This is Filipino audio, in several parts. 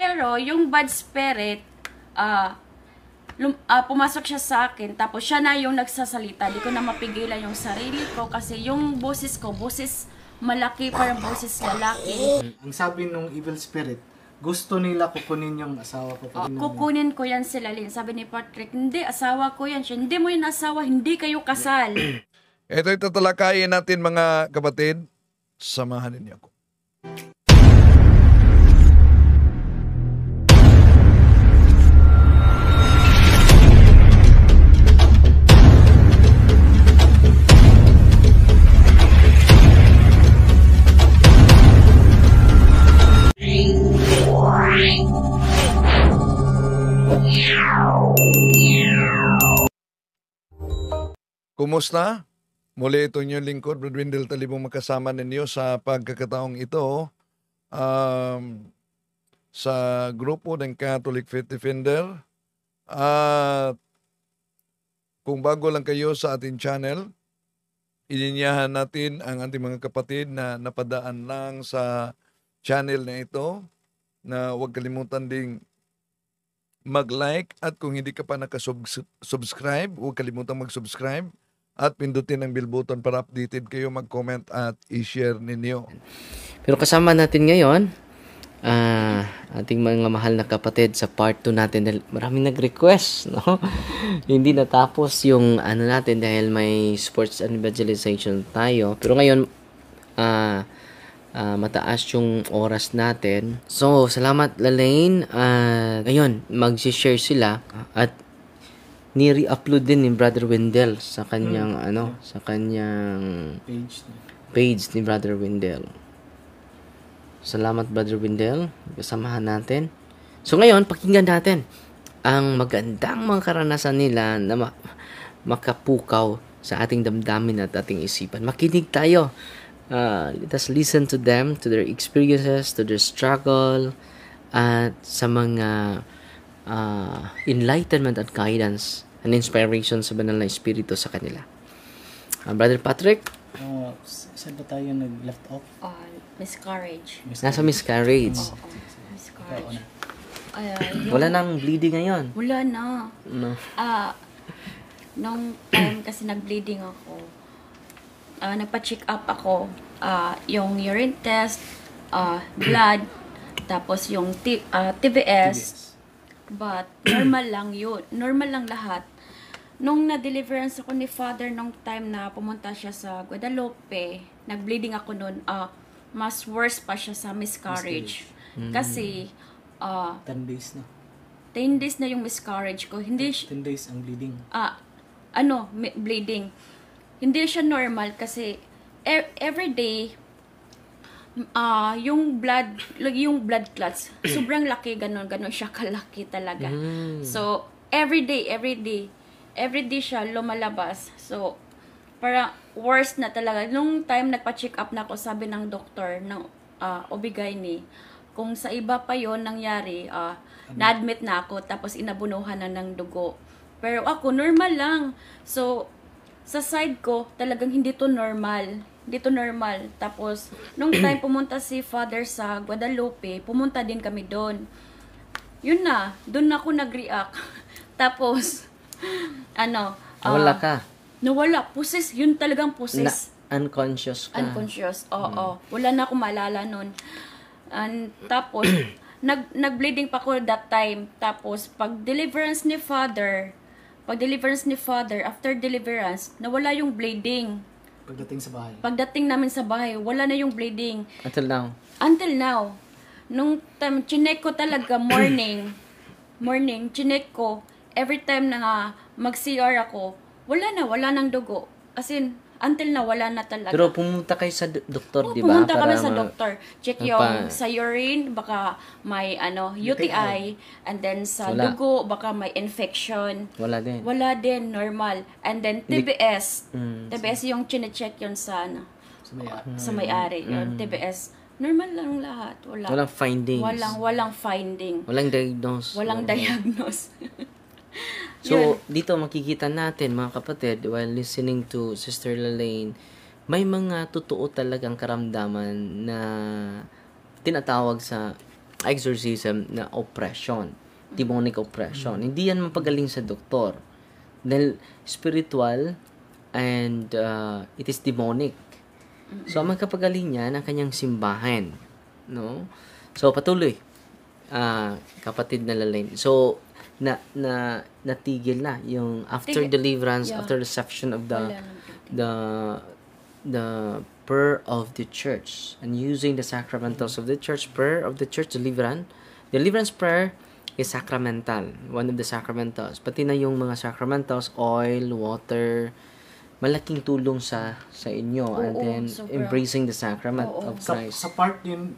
Pero yung bad spirit, pumasok siya sa akin, tapos siya na yung nagsasalita. Di ko na mapigilan yung sarili ko kasi yung boses ko, boses malaki, parang boses lalaki. Ang sabi nung evil spirit, gusto nila kukunin yung asawa ko. Kukunin ko yan sila, Lynn. Sabi ni Patrick, hindi, asawa ko yan. Siya, hindi mo yung asawa, hindi kayo kasal. Ito'y tatalakayin natin mga kapatid. Samahan ninyo ako. Kumusta? Muli ito inyong lingkod, Brad Wendell Talibong, makasama ninyo sa pagkakataong ito sa grupo ng Catholic Faith Defender. At kung bago lang kayo sa ating channel, ininyahan natin ang ating mga kapatid na napadaan lang sa channel na ito na huwag kalimutan ding mag-like, at kung hindi ka pa nakasubscribe, huwag kalimutan mag-subscribe at pindutin ang bell button para updated kayo, mag-comment at i-share ninyo. Pero kasama natin ngayon, ating mga mahal na kapatid sa part 2 natin dahil maraming nag-request, no? Hindi natapos yung ano natin dahil may sports and evangelization tayo. Pero ngayon, mataas yung oras natin. So, salamat Lalaine. Ngayon, mag-share sila at ni-re-upload din ni Brother Wendell sa kanyang sa kanyang page ni Brother Wendell. Salamat Brother Wendell, kasamahan natin. So ngayon, pakinggan natin ang magandang mga karanasan nila na makapukaw sa ating damdamin at ating isipan. Makinig tayo. Let us listen to them, to their experiences, to their struggle, at sa mga enlightenment at guidance and inspiration sa banal na espiritu sa kanila. Brother Patrick? Saan ba tayo nag-left off? Miscarriage. Nasa miscarriage. Miscarriage. Wala nang bleeding ngayon? Wala na. No. Nung time kasi nag-bleeding ako, nagpa-check up ako, yung urine test, blood, tapos yung TBS. But normal lang yun. Normal lang lahat. Nung na-deliverance ako ni Father nung time na pumunta siya sa Guadalupe, nag-bleeding ako noon, mas worse pa siya sa miscarriage. Kasi 10 days na. 10 days na yung miscarriage ko. Hindi 10 days ang bleeding. Bleeding. Hindi siya normal kasi every day yung blood clots sobrang laki, ganon siya kalaki talaga. So every day siya lumalabas. So para worse na talaga. Nung time nagpa-check up na ako, sabi ng doktor ng OB-GYN, kung sa iba pa yon nangyari, na-admit na ako tapos inabunuhan na ng dugo. Pero ako normal lang. So sa side ko talagang hindi to normal. Tapos, nung time pumunta si Father sa Guadalupe, pumunta din kami doon. Yun na, doon ako nag-react. Tapos, Nawala ka? Nawala. Pusis, yun talagang pusis. Unconscious ka? Unconscious, oo. Wala na akong maalala nun. Tapos, nag-bleeding pa ko that time. Tapos, pag-deliverance ni Father, after deliverance, nawala yung bleeding. Pagdating namin sa bahay, wala na yung bleeding. Until now. Nung time, chinek ko talaga morning, chinek ko, every time na mag-CR ako, wala nang dugo. As in, until na wala na talaga. Pero pumunta kayo sa doktor, di ba? Pumunta kami sa doktor. Check yung sa urine, baka may UTI. And then sa dugo, baka may infection. Wala din. Wala din, normal. And then TBS. TBS yung chine-check yun sa may-ari. Yung TBS. Normal lang lahat. Walang findings. Walang finding. Walang diagnose. Walang diagnose. So, dito makikita natin mga kapatid, while listening to Sister Lalaine, may mga totoo talagang karamdaman na tinatawag sa exorcism na oppression, demonic oppression. Hindi yan mapagaling sa doktor. Dahil spiritual and it is demonic. So, ang magkapagaling niya ng kanyang simbahan. No? So, patuloy. Kapatid na Lalaine. So, natigil na yung after deliverance, after reception of the prayer of the church and using the sacramentals of the church, prayer of the church, deliverance prayer is sacramental, one of the sacramentals. Pati na yung mga sacramentals, oil, water, malaking tulong sa inyo. And then embracing the sacrament of Christ. Sa part din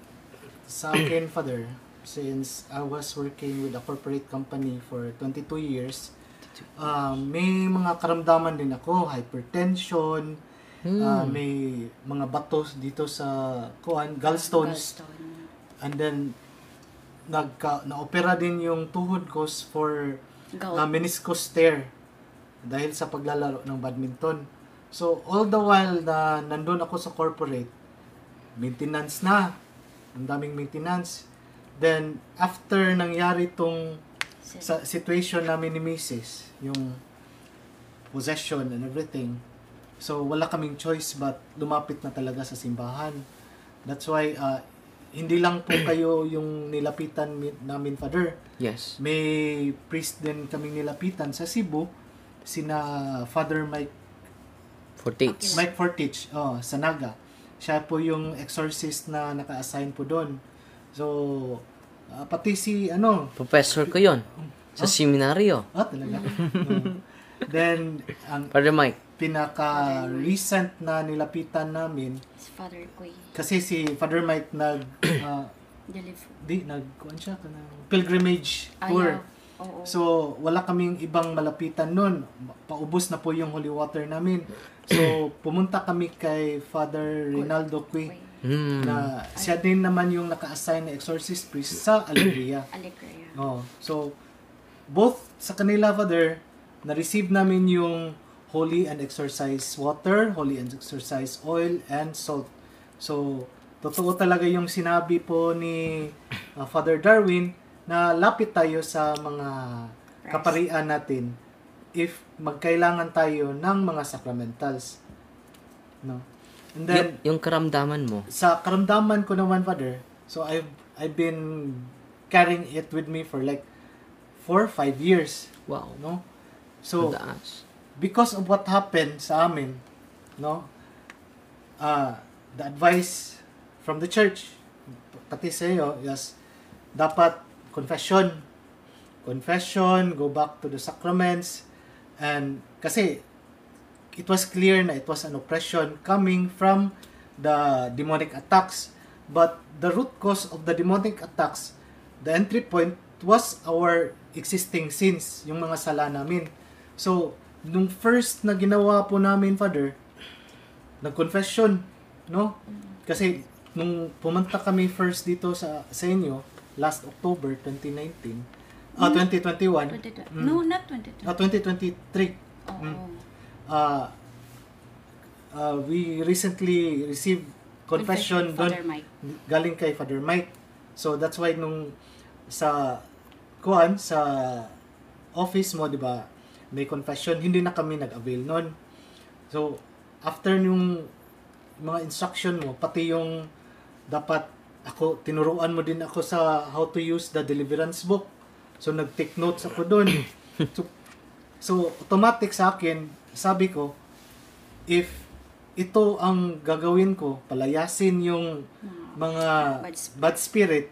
sa akin, Father, since I was working with a corporate company for 22 years, may mga karamdaman din ako, hypertension, may mga batos dito sa gallstones. And then na-opera din yung tuhod ko for meniscus tear dahil sa paglalaro ng badminton. So all the while na nandun ako sa corporate, maintenance na, ang daming maintenance. Then after nangyari tong sa situation namin ni Mrs., yung possession and everything, so wala kaming choice but lumapit na talaga sa simbahan. That's why hindi lang po kayo yung nilapitan namin, Father. Yes. May priest din kaming nilapitan sa Cebu, sina Father Mike Fortich, sa Naga. Siya po yung exorcist na naka-assign po doon. So, pati si professor ko yon sa seminaryo. Talaga. Then, ang Father Mike, pinaka-recent na nilapitan namin, Father Kuy. kasi si Father Mike nagkuhan siya pilgrimage tour. So wala kaming ibang malapitan nun. Paubos na po yung holy water namin. So pumunta kami kay Father Rinaldo Kuy, na siya din naman yung naka-assign na exorcist priest sa Alegria. So both sa kanila, Father, na-receive namin yung holy and exorcised water, holy and exorcised oil, and salt. So, totoo talaga yung sinabi po ni Father Darwin na lapit tayo sa mga kaparian natin if magkailangan tayo ng mga sacramentals. No? And then, yung karamdaman mo. Sa karamdaman ko naman, Father, so I've been carrying it with me for like 4 or 5 years. Wow. No? So, Madaas. because of what happened sa amin, no, the advice from the church, pati sa iyo, yes, dapat confession, go back to the sacraments, and kasi it was clear na it was an oppression coming from the demonic attacks, but the root cause of the demonic attacks, the entry point was our existing sins, yung mga sala namin. So, nung first na ginawa po namin, Father, nag-confession, no? Kasi nung pumunta kami first dito sa inyo, last October 2019, 2021. No, not 2020. 2023. We recently received confession doon galing kay Father Mike. So that's why nung sa office mo, di ba, may confession, hindi na kami nag-avail nun. So, after yung mga instruction mo, pati yung dapat tinuruan mo din ako sa how to use the deliverance book. So, nag-take notes ako dun. So, automatic sa akin, sabi ko, if ito ang gagawin ko, palayasin yung mga bad spirit,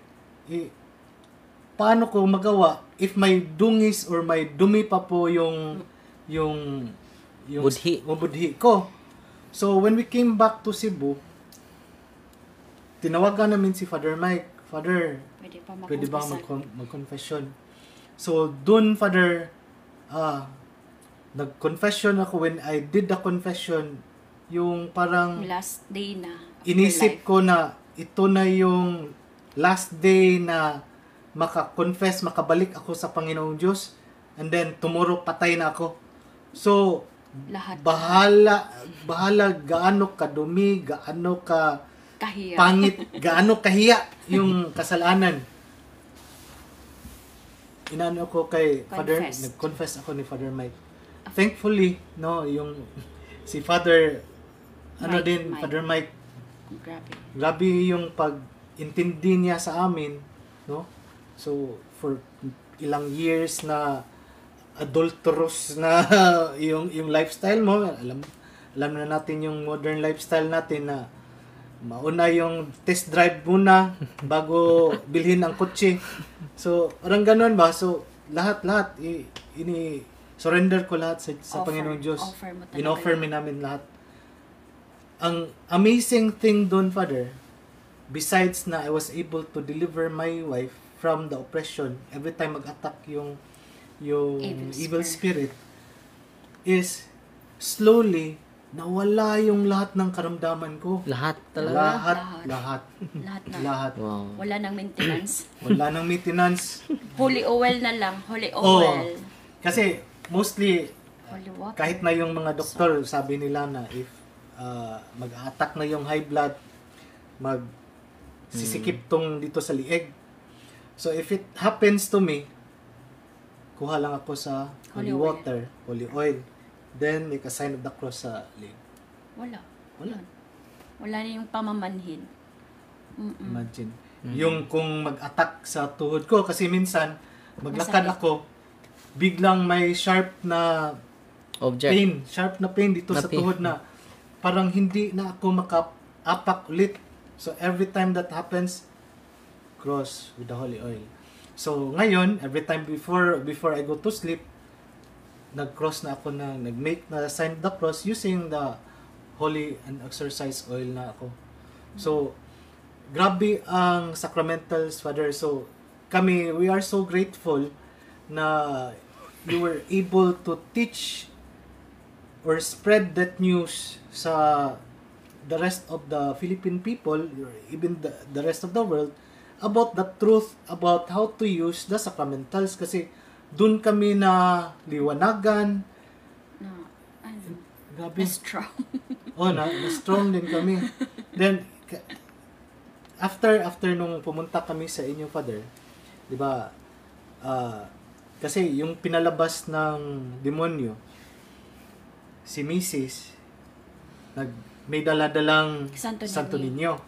paano ko magawa if may dungis or may dumi pa po yung budhi ko. So when we came back to Cebu, tinawagan namin si Father Mike, Father, pwede ba mag-confession? So dun, Father, nag-confession ako. When I did the confession, yung parang last day na inisip ko na ito na yung last day na maka-confess, makabalik ako sa Panginoong Diyos, and then tomorrow patay na ako. So, lahat bahala gaano kadumi, gaano ka kahiya. pangit, gaano kahiya yung kasalanan. inaano ko kay Father, Confessed. nag-confess ako ni Father Mike. Thankfully, no, yung si Father, Mike. Father Mike, Grabe. grabe yung pag-intindi niya sa amin, no? So, for ilang years na adulterous na yung lifestyle mo, alam na natin yung modern lifestyle natin na mauna yung test drive muna bago bilhin ang kotse. So, parang ganun ba? So, lahat surrender ko lahat sa Offer. Panginoong Diyos. Offer mo talaga In-offer yun. namin lahat. Ang amazing thing doon, Father, besides na I was able to deliver my wife from the oppression every time mag-attack yung evil spirit, is slowly nawala yung lahat ng karamdaman ko. Lahat talaga. Lahat. Lahat na. Lahat. Wow. Wala nang maintenance. Wala nang maintenance. Holy oil na lang. Holy Oh, oil. kasi mostly Holy water. kahit na yung mga doktor sabi nila na if mag-attack na yung high blood, sisikip tong dito sa lieg. So if it happens to me, kuha lang ako sa holy Holy oil. water, holy oil. Then make a sign of the cross sa lieg. Wala. Wala. Wala na yung pamamanhin. Mm-mm. Imagine. Yung kung mag-attack sa tuhod ko, kasi minsan maglakad Masakit. ako, biglang may sharp na Object. sharp na pain dito Na sa pain. tuhod na parang hindi na ako maka-apak ulit. So every time that happens, cross with the holy oil. So ngayon, every time before I go to sleep, nag-cross na ako na, nag-make na sign of the cross using the holy and exercise oil na ako. So, grabe ang sacramentals, Father. So, we are so grateful na you were able to teach or spread that news sa the rest of the Philippine people, or even the rest of the world, about the truth about how to use the sacramentals. Kasi doon kami na liwanagan. No. Ano? Grabe. Strong. Na-strong din kami. Then, after nung pumunta kami sa inyo, Father, di ba, kasi yung pinalabas ng demonyo, si Mrs. May daladalang Santo Niño.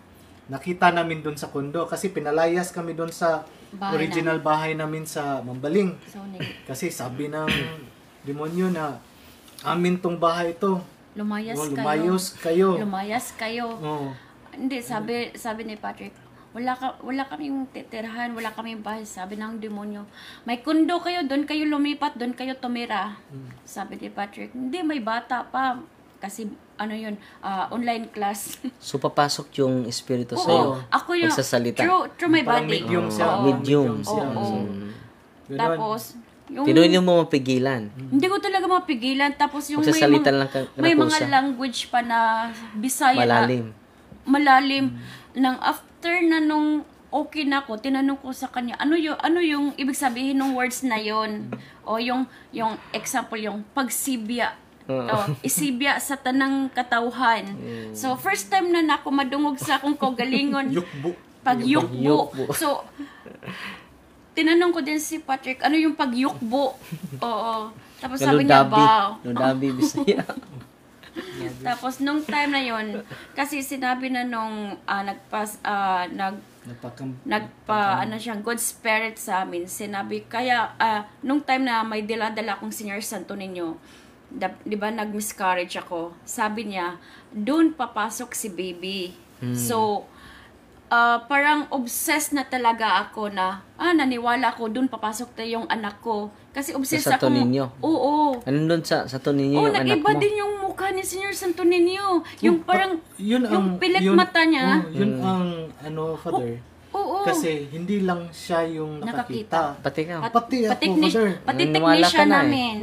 Nakita namin doon sa kondo kasi pinalayas kami doon sa Bahay original bahay namin sa Mambaling. So, Kasi sabi ng demonyo na amin tong bahay ito. lumayas kayo. Lumayos kayo. Lumayas kayo. Oo. Hindi, sabi ni Patrick, wala kaming titirahan, wala kaming bahay. Sabi ng demonyo, may kundo kayo, doon kayo lumipat, doon kayo tumira. Sabi ni Patrick, hindi, may bata pa. Kasi, online class. So, papasok yung espiritu Oo, sa'yo. ako yung, Magsasalita. through my Parang body. medium siya. Oo. Medium. siya. Oo. So, ganun. Tapos, yung, Tinuloy mo mapigilan. hindi ko talaga mapigilan. Tapos yung Magsasalita lang ka may na mga pusa. language pa na Bisaya Malalim. na malalim. Nang after na nung okay na ako, tinanong ko sa kanya, ano yung ibig sabihin ng words na yon? O yung example, yung pagsibya. Isibya sa tanang katawhan. So, first time na nako madungog sa akong kaugalingon. Yukbo. Pagyukbo. Pagyukbo. So, tinanong ko din si Patrick, ano yung pagyukbo? Oo. Tapos sabi niya, wow. Nudabi, Bisaya. Tapos nung time na yon, kasi sinabi na nung siyang good spirit sa amin. Sinabi, kaya nung time na may dala-dala akong Senior Santo Niño, di ba nag-miscarriage ako, sabi niya, doon papasok si baby. So, parang obsessed na talaga ako na, naniwala ako, doon papasok na yung anak ko. Kasi obsessed Sa Santo ako. Niño? Oo. Ano doon sa Santo Niño Oo, yung anak nag-iba mo? din yung mukha ni Senior Santo Niño. Yung parang, yung pilit yun- mata niya. Yun ang Father. Oo. Kasi hindi lang siya yung nakakita. Pati ka. Pati ako, Father. Pati Naniwala ka technician na eh. namin.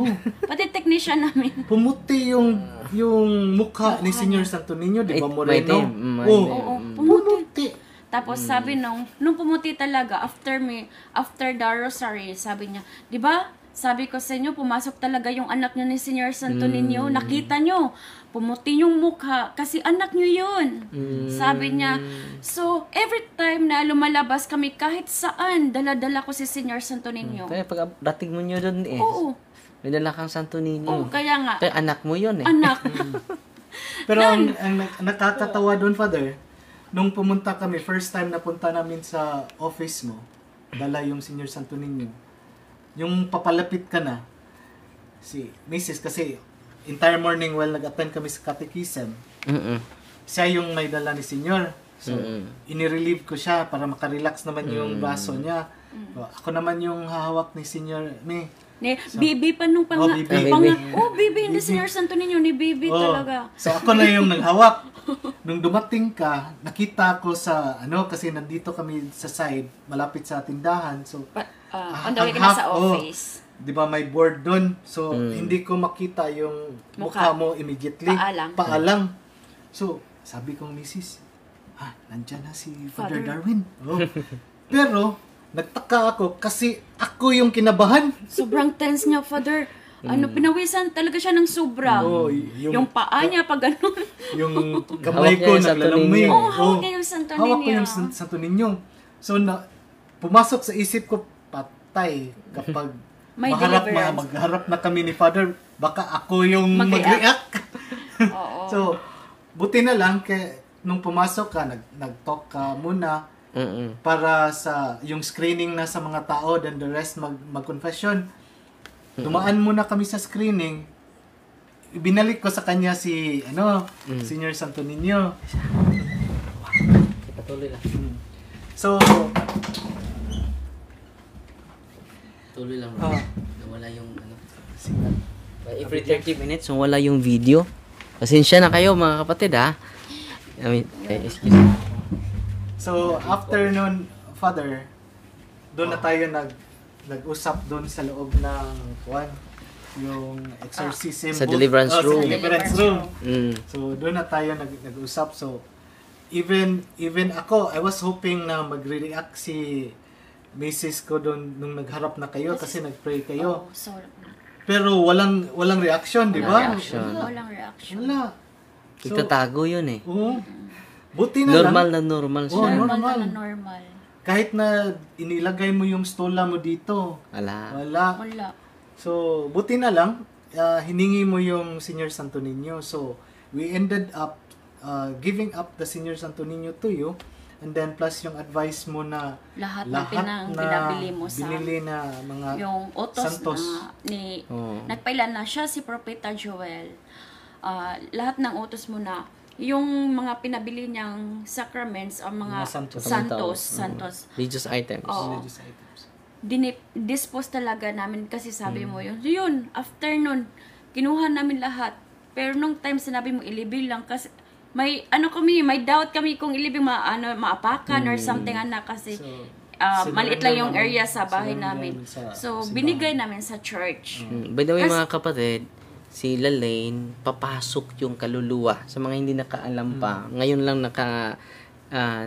Pati technician namin. Pumuti yung mukha ni Senior Santo Niño, di ba, May Moreno? itim. May Oo. itim. Oo, Pumuti. Tapos sabi nung pumuti talaga, after the rosary, sabi niya, di ba, sabi ko sa inyo, pumasok talaga yung anak nyo ni Senior Santo Niño. Nakita nyo, pumuti yung mukha kasi anak nyo yun. Sabi niya. So, every time na lumalabas kami kahit saan, dala-dala ko si Senior Santo Niño. Kaya pag dating mo nyo doon Oo. may dala kang Santo Niño. Oo, kaya nga. Kaya anak mo yun Anak. Pero ang nakakatawa doon, Father, nung pumunta kami, first time na punta namin sa office mo, dala yung Senior Santo Niño. Yung papalapit ka na, si Mrs. kasi entire morning while nag-attend kami sa catechism, siya yung may dala ni Senior. So, inirelieve ko siya para makarelax naman yung braso niya. So, ako naman yung hahawak ni Senior. Bibi pa nung Bibi. Bibi, ni Senior Santo Niño, ni Bibi talaga. So, ako na yung naghawak. Nung dumating ka, nakita ko sa, kasi nandito kami sa side, malapit sa tindahan. So, On the way ka na sa office. Di ba may board doon? So, hindi ko makita yung mukha mo immediately. Paalang. So, sabi kong Mrs., nandyan na si Father Darwin. Pero, nagtaka ako kasi ako yung kinabahan. Sobrang tense niya, Father. Pinawisan talaga siya ng sobra. Yung paa niya, pag ganun. Yung kamay ko naglalamig. Hawak niya yung Santo Niño. Hawak ko yung Santo Niño. So, pumasok sa isip ko, patay kapag magharap na kami ni Father, baka ako yung mag-react. So, buti na lang, nung pumasok ka, nag-talk ka muna para sa yung screening na sa mga tao, then the rest mag-confession. Dumaan muna kami sa screening. Binalik ko sa kanya si Senior Santo Niño. Patuloy lang. So, tuloy lang. Nawala yung every 30 minutes wala yung video. Pasensya na kayo mga kapatid excuse me. So, after nun, Father, doon na tayo nag-usap doon sa loob ng yung exorcism sa deliverance room. Sa deliverance room. So, doon na tayo nag-usap. So, even ako, I was hoping na magre-react si Mrs. ko doon nung nagharap na kayo kasi nag-pray kayo. Pero walang reaction, di ba? Walang reaction. Wala. So, Nagtatago yun buti na normal lang. na normal siya. Normal. Kahit na inilagay mo yung stola mo dito. Wala. Wala. So, buti na lang, hiningi mo yung Senior Santo Niño. So, we ended up giving up the Senior Santo Niño to you. And then, plus yung advice mo na lahat na pinabili mo sa binili na mga yung utos santos. Nagpailan na siya si Propeta Joel. Lahat ng utos mo na yung mga pinabili niyang sacraments o mga santos. Religious items. Religious items. Dispose talaga namin kasi sabi mo yun, after nun, kinuha namin lahat. Pero nung time sinabi mo, ilibing lang kasi may doubt kami kung ilibing maapakan or something kasi maliit lang yung area sa bahay namin. So, binigay namin sa church. By the way, mga kapatid, si Lalaine, papasok yung kaluluwa. Sa mga hindi nakaalam pa, ngayon lang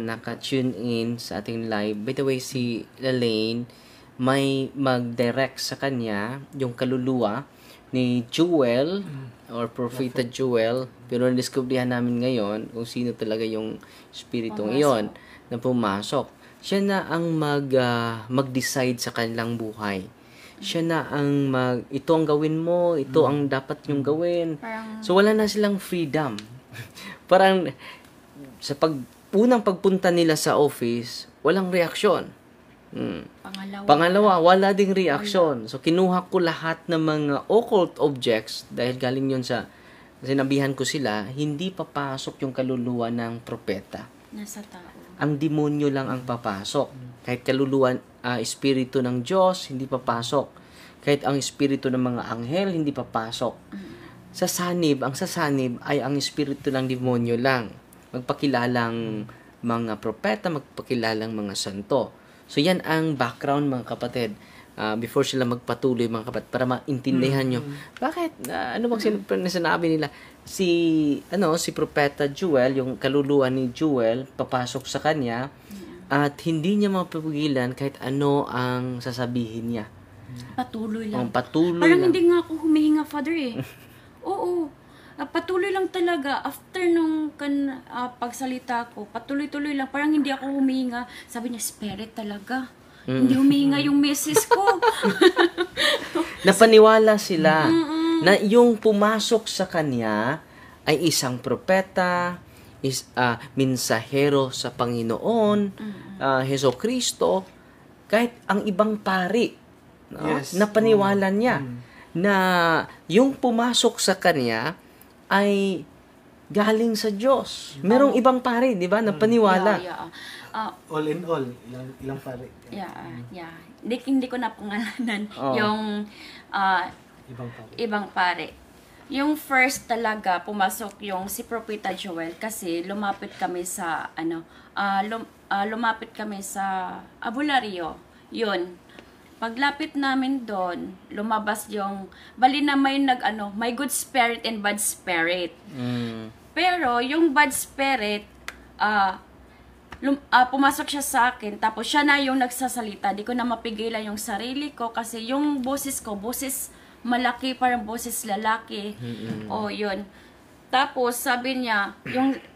naka-tune in sa ating live. By the way, si Lalaine, may mag-direct sa kanya yung kaluluwa ni Jewel or Prophet Jewel, pero na-discoveryhan namin ngayon kung sino talaga yung spiritong iyon na pumasok. Siya na ang mag-decide sa kanilang buhay. Siya na ang ito ang gawin mo, ito ang dapat yung gawin. So wala na silang freedom. Parang sa unang pagpunta nila sa office, walang reaksyon. Pangalawa, wala ding reaction. So, kinuha ko lahat ng mga occult objects dahil galing yun sa sinabihan ko sila, hindi papasok yung kaluluwa ng propeta. Nasa tao. Ang demonyo lang ang papasok. Kahit kaluluwa, espiritu ng Diyos, hindi papasok. Kahit ang espiritu ng mga anghel, hindi papasok. Ang sasanib ay ang espiritu ng demonyo lang. Magpakilalang mga propeta, magpakilalang mga santo. So, yan ang background, mga kapatid. Before sila magpatuloy, mga kapatid, para maintindihan nyo. Bakit? Ano bang sinabi nila? Si Propeta Jewel, yung kaluluwa ni Jewel, papasok sa kanya, at hindi niya mapapigilan kahit ano ang sasabihin niya. Patuloy lang. Patuloy Parang lang. hindi nga ako humihinga, Father eh. Oo. Patuloy lang talaga. After nung pagsalita ko, patuloy-tuloy lang. Parang hindi ako humihinga. Sabi niya, spirit talaga. Hindi humihinga yung misis ko. Napaniwala sila na yung pumasok sa kanya ay isang propeta, mensahero sa Panginoon, Heso Kristo, kahit ang ibang pari, no? Yes. Napaniwala niya na yung pumasok sa kanya ay galing sa Diyos. Merong ibang pari, di ba, napaniwala. Yeah. All in all, ilang pare. Yeah. Hindi ko na pangalanan Oh. yung Ibang pare. ibang pare. Yung first talaga pumasok yung si Propeta Joel kasi lumapit kami sa lumapit kami sa Abulario. Yun. Paglapit namin doon, lumabas yung bali na may good spirit and bad spirit. Pero yung bad spirit pumasok siya sa akin, tapos siya na yung nagsasalita. Di ko na mapigilan yung sarili ko kasi yung boses ko, boses malaki, parang boses lalaki. Yun. Tapos sabi niya,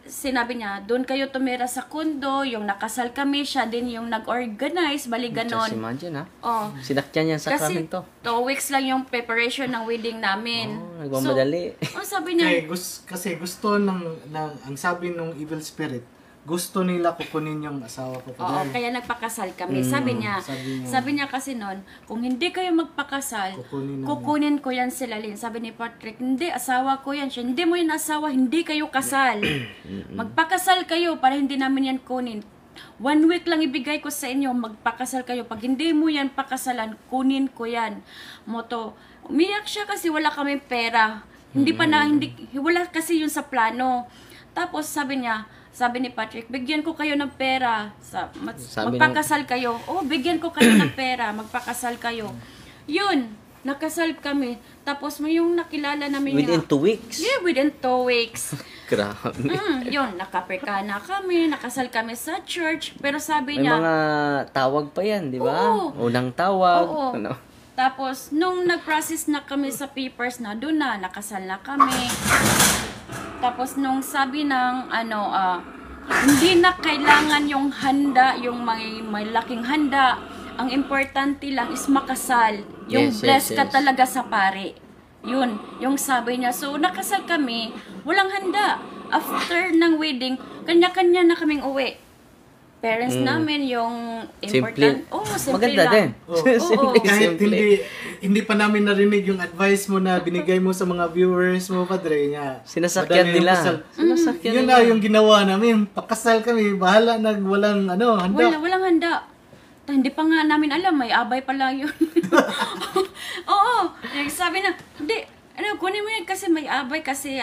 sinabi niya, doon kayo tumira sa kondo, yung nakasal kami, siya din yung nag-organize, bali ganon. Just imagine, ha? Oh. Sinakyan niya sa Kasi Sacramento. 2 weeks lang yung preparation ng wedding namin. Nagmamadali. So, sabi niya, Kasi gusto ang sabi ng evil spirit, gusto nila kukunin yung asawa ko. oo, kaya nagpakasal kami. Sabi niya kasi noon, kung hindi kayo magpakasal, kukunin ko yan si Lalin. Sabi ni Patrick, hindi, asawa ko yan. Siya, hindi mo yan asawa, hindi kayo kasal. Magpakasal kayo para hindi namin yan kunin. 1 week lang ibigay ko sa inyo, magpakasal kayo. Pag hindi mo yan pakasalan, kunin ko yan. Umiyak siya kasi wala kaming pera. Wala kasi yun sa plano. Tapos sabi ni Patrick, bigyan ko kayo ng pera. Magpakasal kayo. Bigyan ko kayo ng pera. Magpakasal kayo. Yun, nakasal kami. Tapos may yung nakilala namin Within 2 weeks? Yeah, within 2 weeks. Grabe. Yun, nakaperkana kami, nakasal kami sa church. Pero sabi May niya, mga tawag pa yan, di ba? Oo. Unang tawag. Oo. Ano? Tapos, nung nag-process na kami sa papers na, doon na, nakasal na kami. Tapos, nung sabi ng, hindi na kailangan yung handa, yung may laking handa. Ang importante lang is makasal. Yung Yes, blessed yes, ka yes. talaga sa pare. Yun, yung sabi niya. So, nakasal kami, walang handa. After ng wedding, kanya-kanya na kaming uwi. Parents namin yung important. Simple Maganda lang. din. Simple, Kahit simple. hindi pa namin narinig yung advice mo na binigay mo sa mga viewers mo, Padre, nga. Sinasakyan madali yung nila. kasal. Sinasakyan Yun nila. na yung ginawa namin. Pakasal kami, bahala walang handa. Walang handa. Hindi pa nga namin alam, may abay pala yun. Oo. Sabi na, hindi, kunin mo yan kasi may abay kasi,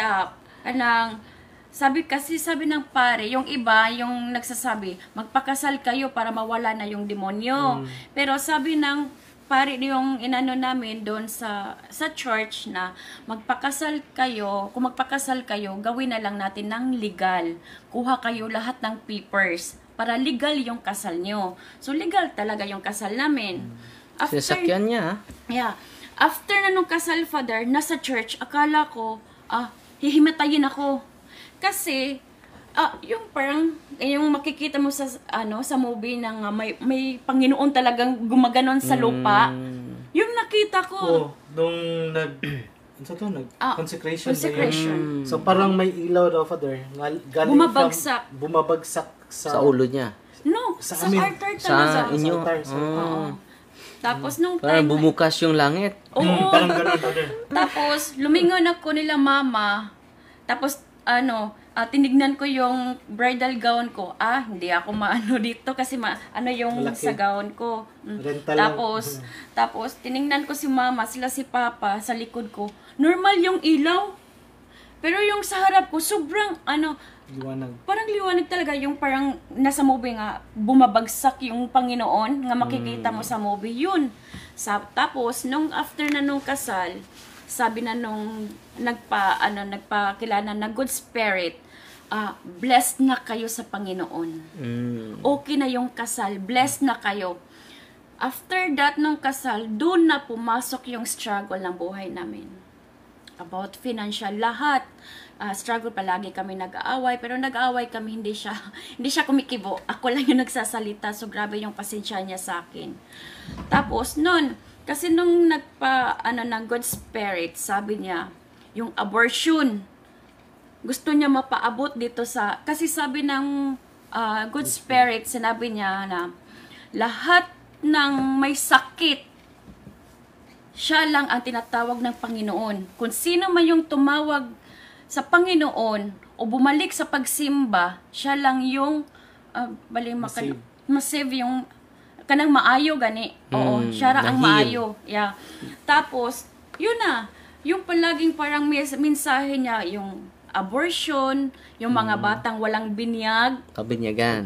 sabi ng pare, yung iba, yung nagsasabi, magpakasal kayo para mawala na yung demonyo. Pero sabi ng pare, yung inano namin doon sa church na magpakasal kayo, kung magpakasal kayo, gawin na lang natin ng legal. Kuha kayo lahat ng papers para legal yung kasal nyo. So, legal talaga yung kasal namin. Sinasakyan niya, ha? Yeah. After na nung kasal, Father, nasa church, akala ko, hihimatayin ako. Kasi, yung parang, yung makikita mo sa movie ng may Panginoon talagang gumaganon sa lupa. Yung nakita ko. Nung consecration. Consecration. Ba yun? So parang may ilaw daw, Father. Galing bumabagsak Sa ulo niya. No, Sa sa amin. altar talaga. Sa inyo. Oo. Tapos nung Parang time, bumukas yung langit. oo. Parang ganun, Father. Tapos, lumingon ako nila mama. Tapos, tinignan ko yung bridal gown ko. Hindi ako maano dito kasi yung Malaki. sa gown ko. Rental lang. Tapos, tinignan ko si mama, sila si papa sa likod ko. Normal yung ilaw. Pero yung sa harap ko, sobrang, Liwanag. parang liwanag talaga. Yung parang nasa movie nga, bumabagsak yung Panginoon nga makikita mo sa movie. Yun. Tapos, nung after na nung kasal, sabi na nung nagpakilala na good spirit, blessed na kayo sa Panginoon. Okay na yung kasal, blessed na kayo. After that, nung kasal, doon na pumasok yung struggle ng buhay namin. About financial, lahat. Struggle, palagi kami nag-aaway, pero nag-aaway kami, hindi siya kumikibo. Ako lang yung nagsasalita, so grabe yung pasensya niya sa akin. Tapos, kasi nung ng good spirit, sabi niya, yung abortion, gusto niya mapaabot dito kasi sabi ng good spirit, sinabi niya na, lahat ng may sakit, siya lang ang tinatawag ng Panginoon. Kung sino man yung tumawag sa Panginoon o bumalik sa pagsimba, siya lang yung masave yung kanang maayo gani. Oo, siya ra ang maayo. Yeah. Tapos, yun na, yung palaging parang mensahe niya, yung abortion, yung mga batang walang binyag, pabinyagan,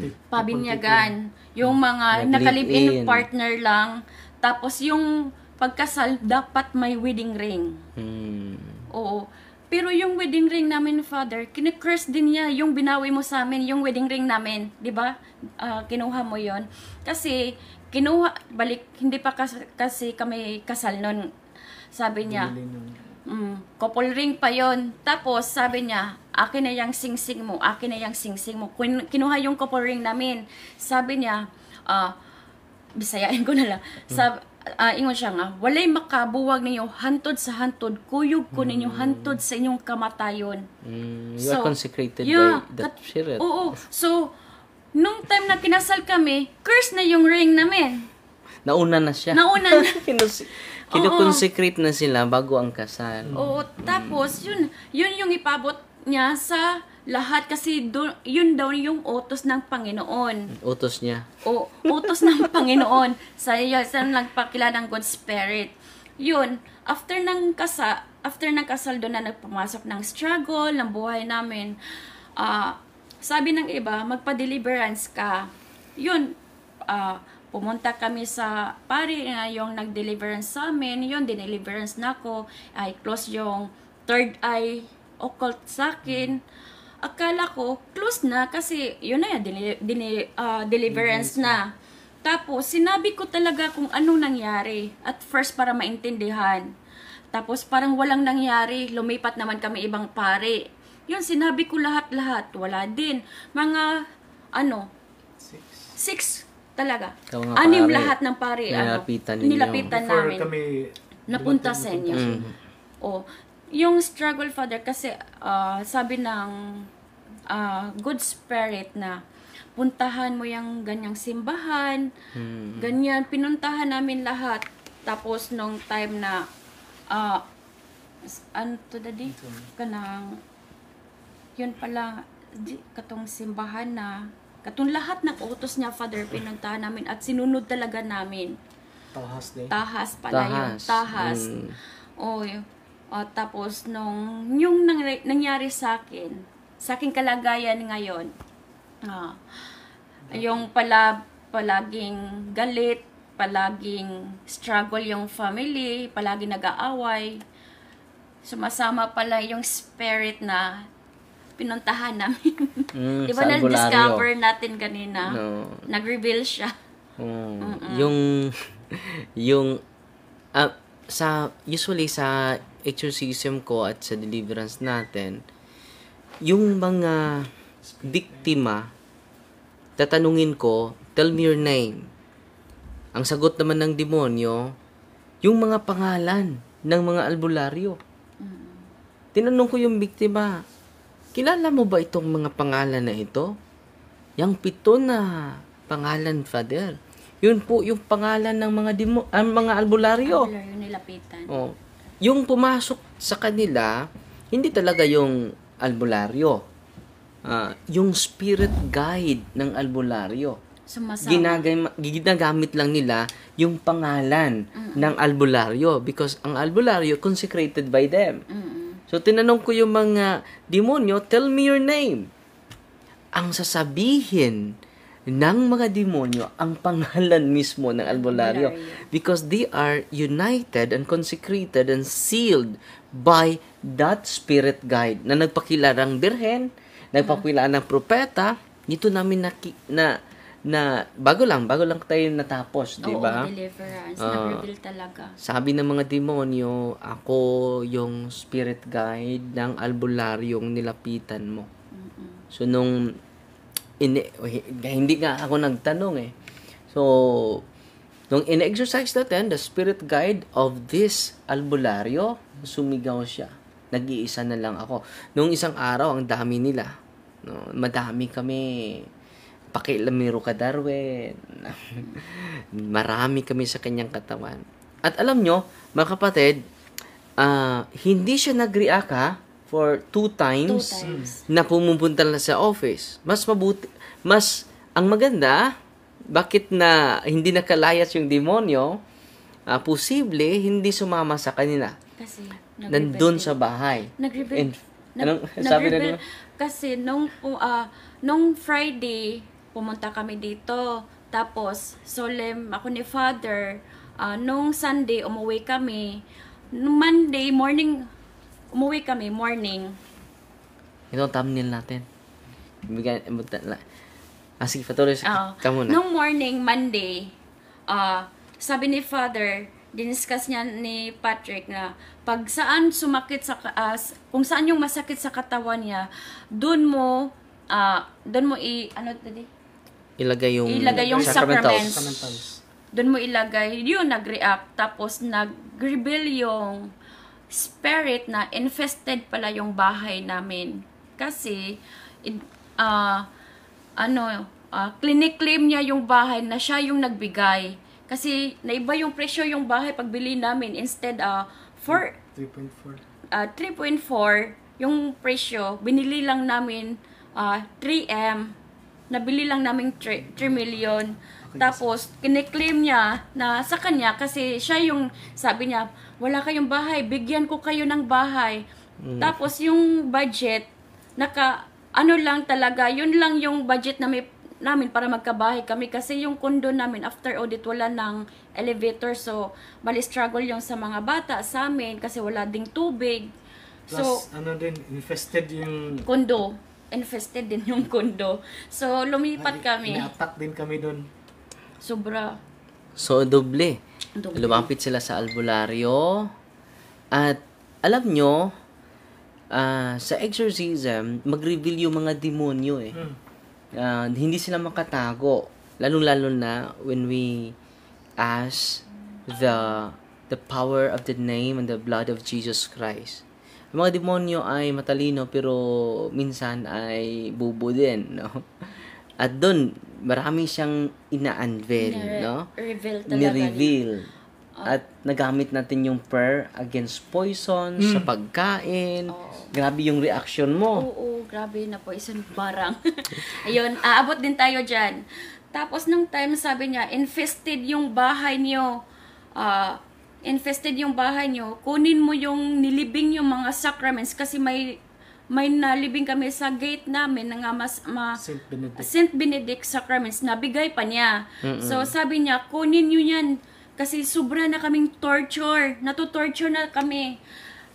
yung mga nakalibin partner lang, tapos yung pagkasal, dapat may wedding ring. Oo. Pero yung wedding ring namin, Father, kine-curse din niya yung binawi mo sa amin, yung wedding ring namin, di ba? Kinuha mo yon. Kasi, hindi pa kasi kami kasal nun. Sabi niya, couple ring pa yon. Tapos, sabi niya, akin na yung sing-sing mo, akin na yung sing-sing mo. Kinuha yung couple ring namin. Sabi niya, bisayain ko na lang. Ingon siya nga, walay makabuwag ninyo hantod sa hantod, kuyog ko ninyo hantod sa inyong kamatayon. You are consecrated by that spirit. Oo. So, nung time na kinasal kami, curse na yung ring namin. Nauna na siya. Nauna na. Kinoconsecrate na sila bago ang kasal. Oo. Tapos, yun yung ipabot niya sa lahat kasi yun daw yung utos ng Panginoon. Utos niya. Utos ng Panginoon sa nagpakilala ng good spirit. Yun, after ng kasal doon na nagpumasok ng struggle ng buhay namin. Sabi ng iba, magpa-deliverance ka. Yun, pumunta kami sa pari na yung nag-deliverance sa amin. Yun, dineliverance na ako. I close yung third eye occult sa akin. Akala ko, close na kasi yun na yan, deliverance na. Tapos, sinabi ko talaga kung anong nangyari. At first, para maintindihan. Tapos, parang walang nangyari. Lumipat naman kami ibang pare. Yun, sinabi ko lahat-lahat. Wala din. Mga, 6 talaga. 6 lahat ng pare. Nilapitan namin. Napunta sa inyo. Yung struggle, Father, kasi sabi ng good spirit na puntahan mo yung ganyang simbahan, ganyan, pinuntahan namin lahat. Tapos, nung time na kanang yun pala, katong simbahan na, katong lahat ng utos niya, Father, pinuntahan namin at sinunod talaga namin. Tahas pala yun. Tahas. Tapos, yung nangyari sa aking kalagayan ngayon, yung palaging galit, palaging struggle yung family, palaging nag-aaway, sumasama pala yung spirit na pinuntahan namin. Di ba na-discover natin kanina? No. Nag-reveal siya. Usually sa exorcism ko at sa deliverance natin, yung mga biktima, tatanungin ko, tell me your name. Ang sagot naman ng demonyo, yung mga pangalan ng mga albularyo. Tinanong ko yung biktima, kilala mo ba itong mga pangalan na ito? Yang 7 na pangalan, Father. Yun po yung pangalan ng mga albularyo. Albularyo nilapitan. Yung pumasok sa kanila, hindi talaga yung albularyo. Yung spirit guide ng albularyo. Ginagamit lang nila yung pangalan ng albularyo because ang albularyo consecrated by them. So, tinanong ko yung mga demonyo, tell me your name. Ang sasabihin ng mga demonyo ang pangalan mismo ng albularyo because they are united and consecrated and sealed by that spirit guide na nagpakilala ng birhen, nagpakilala ng propeta. Dito namin na bago lang tayo natapos, di Oo, ba? deliverance. Ah. Nag-reveal talaga. Sabi ng mga demonyo, ako yung spirit guide ng albularyong nilapitan mo. So, hindi nga ako nagtanong eh. So, nung in-exercise natin, the spirit guide of this albularyo, sumigaw siya. Nag-iisa na lang ako. Nung isang araw, ang dami nila. No, madami kami. Pakilamiro ka, Darwin. Marami kami sa kanyang katawan. At alam nyo, mga kapatid, hindi siya nag-react for 2 times, 2 times. na pumupunta na sa office. Ang maganda, bakit na hindi nakalayas yung demonyo, posible hindi sumama sa kanila. Kasi Nandun sa bahay. Nag-reveal. Anong sabi na naman? Kasi nung Friday, pumunta kami dito. Tapos, solemn ako ni Father. Nung Sunday, umuwi kami. Nung Monday, morning, umuwi kami, morning. Ito ang thumbnail natin. Sige, patuloy ka muna. Nung morning, Monday, sabi ni Father, diniscuss niya ni Patrick na pag saan sumakit kung saan yung masakit sa katawan niya, doon mo ilagay yung sacraments. Sacramentals. Doon mo ilagay, yun, nag-react. Tapos, nag-reveal yung spirit na infested pala yung bahay namin. Kasi, clinic-claim niya yung bahay na siya yung nagbigay. Kasi, naiba yung presyo yung bahay pagbili namin. Instead, 3.4 yung presyo, binili lang namin 3M. Nabili lang namin 3 million. Tapos, kiniklaim niya na sa kanya kasi siya yung, sabi niya, wala kayong bahay, bigyan ko kayo ng bahay. Tapos, yung budget, lang talaga, yun lang yung budget namin para magkabahay kami. Kasi yung condo namin, after audit, wala ng elevator. So, bali struggle yung sa mga bata, sa amin, kasi wala ding tubig. Plus, infested yung Condo. Infested din yung condo. So, lumipat kami. Na-attack din kami doon. Sobra. So, doble. Lumapit sila sa albularyo. At, alam nyo, sa exorcism, mag-reveal yung mga demonyo eh. Hindi sila makatago. Lalo-lalo na when we ask the power of the name and the blood of Jesus Christ. Ang mga demonyo ay matalino pero minsan ay bubo din, no? At doon, marami siyang ina-unveil, no? Ni-reveal. At nagamit natin yung prayer against poison sa pagkain. Grabe yung reaction mo. Oo, grabe na poison barang. Ayun, aabot din tayo dyan. Tapos nung time sabi niya, infested yung bahay niyo. Kunin mo yung nilibing yung mga sacraments kasi may nalibing kami sa gate namin na Saint Benedict sacraments, nabigay pa niya. So sabi niya, kunin nyo yan kasi sobra na kaming torture, natutorture na kami.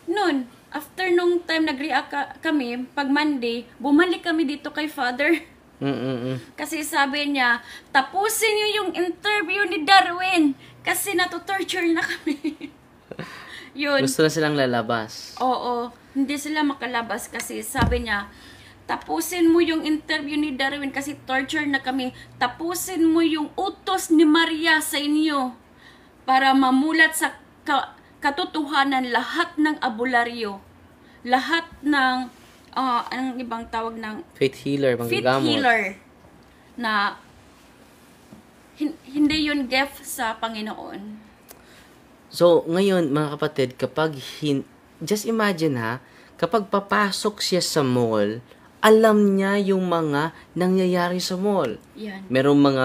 Noon, after nung time nag-react kami, pag Monday, bumalik kami dito kay Father. Kasi sabi niya, tapusin niyo yung interview ni Darwin kasi natutorture na kami. Yun. Gusto na silang lalabas. Oo, hindi sila makalabas kasi sabi niya, tapusin mo yung interview ni Darwin kasi torture na kami. Tapusin mo yung utos ni Maria sa inyo para mamulat sa katotohanan lahat ng abularyo. Lahat ng anong ibang tawag ng Faith healer, faith manggagamot. healer na hindi yun gift sa Panginoon. So, ngayon, mga kapatid, just imagine kapag papasok siya sa mall, alam niya yung mga nangyayari sa mall. Yan. Merong mga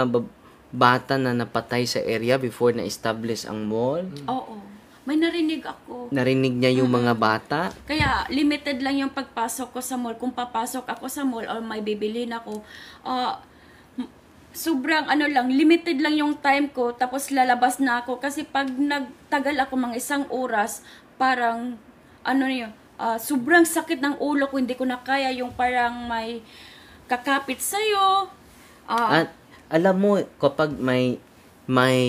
bata na napatay sa area before na-establish ang mall. Oo. May narinig ako. Narinig niya yung mga bata. Kaya, limited lang yung pagpasok ko sa mall. Kung papasok ako sa mall or may bibilhin ako, sobrang limited lang yung time ko, tapos lalabas na ako. Kasi pag nagtagal ako mga 1 oras, parang, sobrang sakit ng ulo ko, hindi ko na kaya yung parang may kakapit sa'yo. At Alam mo, kapag may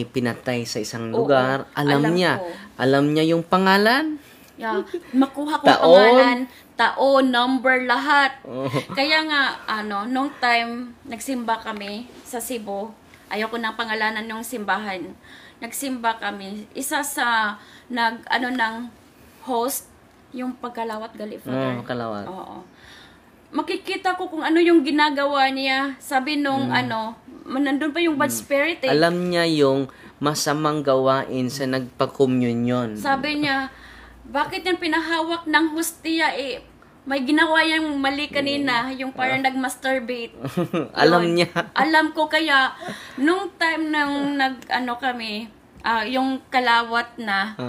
pinatay sa isang Oo, lugar, alam alam niya. ko. Alam niya yung pangalan. Yeah, makuha ko Taon. pangalan, taon, number, lahat. Oh. Kaya nga, nung time, nagsimba kami sa Cebu. Ayoko ng pangalanan ng simbahan. Nagsimba kami. Isa sa, ng host, yung pagkalawat gali, Father. Kalawat. Oo. Makikita ko kung ano yung ginagawa niya. Sabi nung, nandun pa yung bad spirit eh. Alam niya yung masamang gawain sa nagpa-communion. Sabi niya, bakit yung pinahawak ng hostia eh, may ginawa yung mali kanina, yung parang nag-masturbate. Alam Yun. niya. Alam ko kaya, nung time nang kami, yung kalawat na,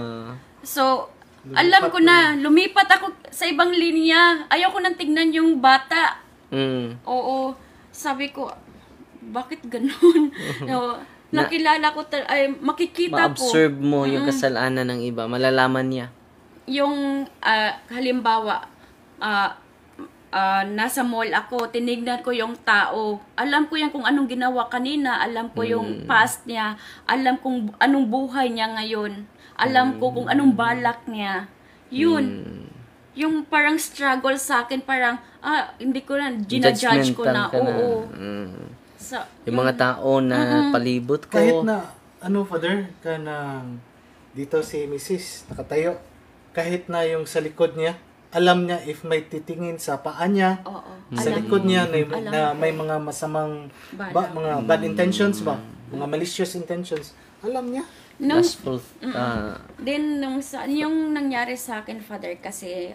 so, alam ko na, lumipat ako sa ibang linya. Ayoko nang tignan yung bata. Oo. Sabi ko, bakit ganun? No, nakilala ko, makikita ko. Ma-observe mo yung kasalanan ng iba. Malalaman niya. Yung halimbawa nasa mall ako, tinignan ko yung tao. Alam ko yan kung anong ginawa kanina, alam ko yung past niya, alam kung anong buhay niya ngayon, alam ko kung anong balak niya. Yun. Yung parang struggle sa akin, parang hindi ko na ginajudge ko na. Judgmental ka na. Oo. Yung mga tao na palibot ko. Kahit na, Father, dito si Mrs. nakatayo, kahit na yung sa likod niya, alam niya if may titingin sa paa niya, Oo. sa Alam likod niya Alam na ko. may mga masamang, Balak. mga bad intentions ba? Mga malicious intentions. Alam niya. Nung, Lustful. Then, yung nangyari sa akin, Father, kasi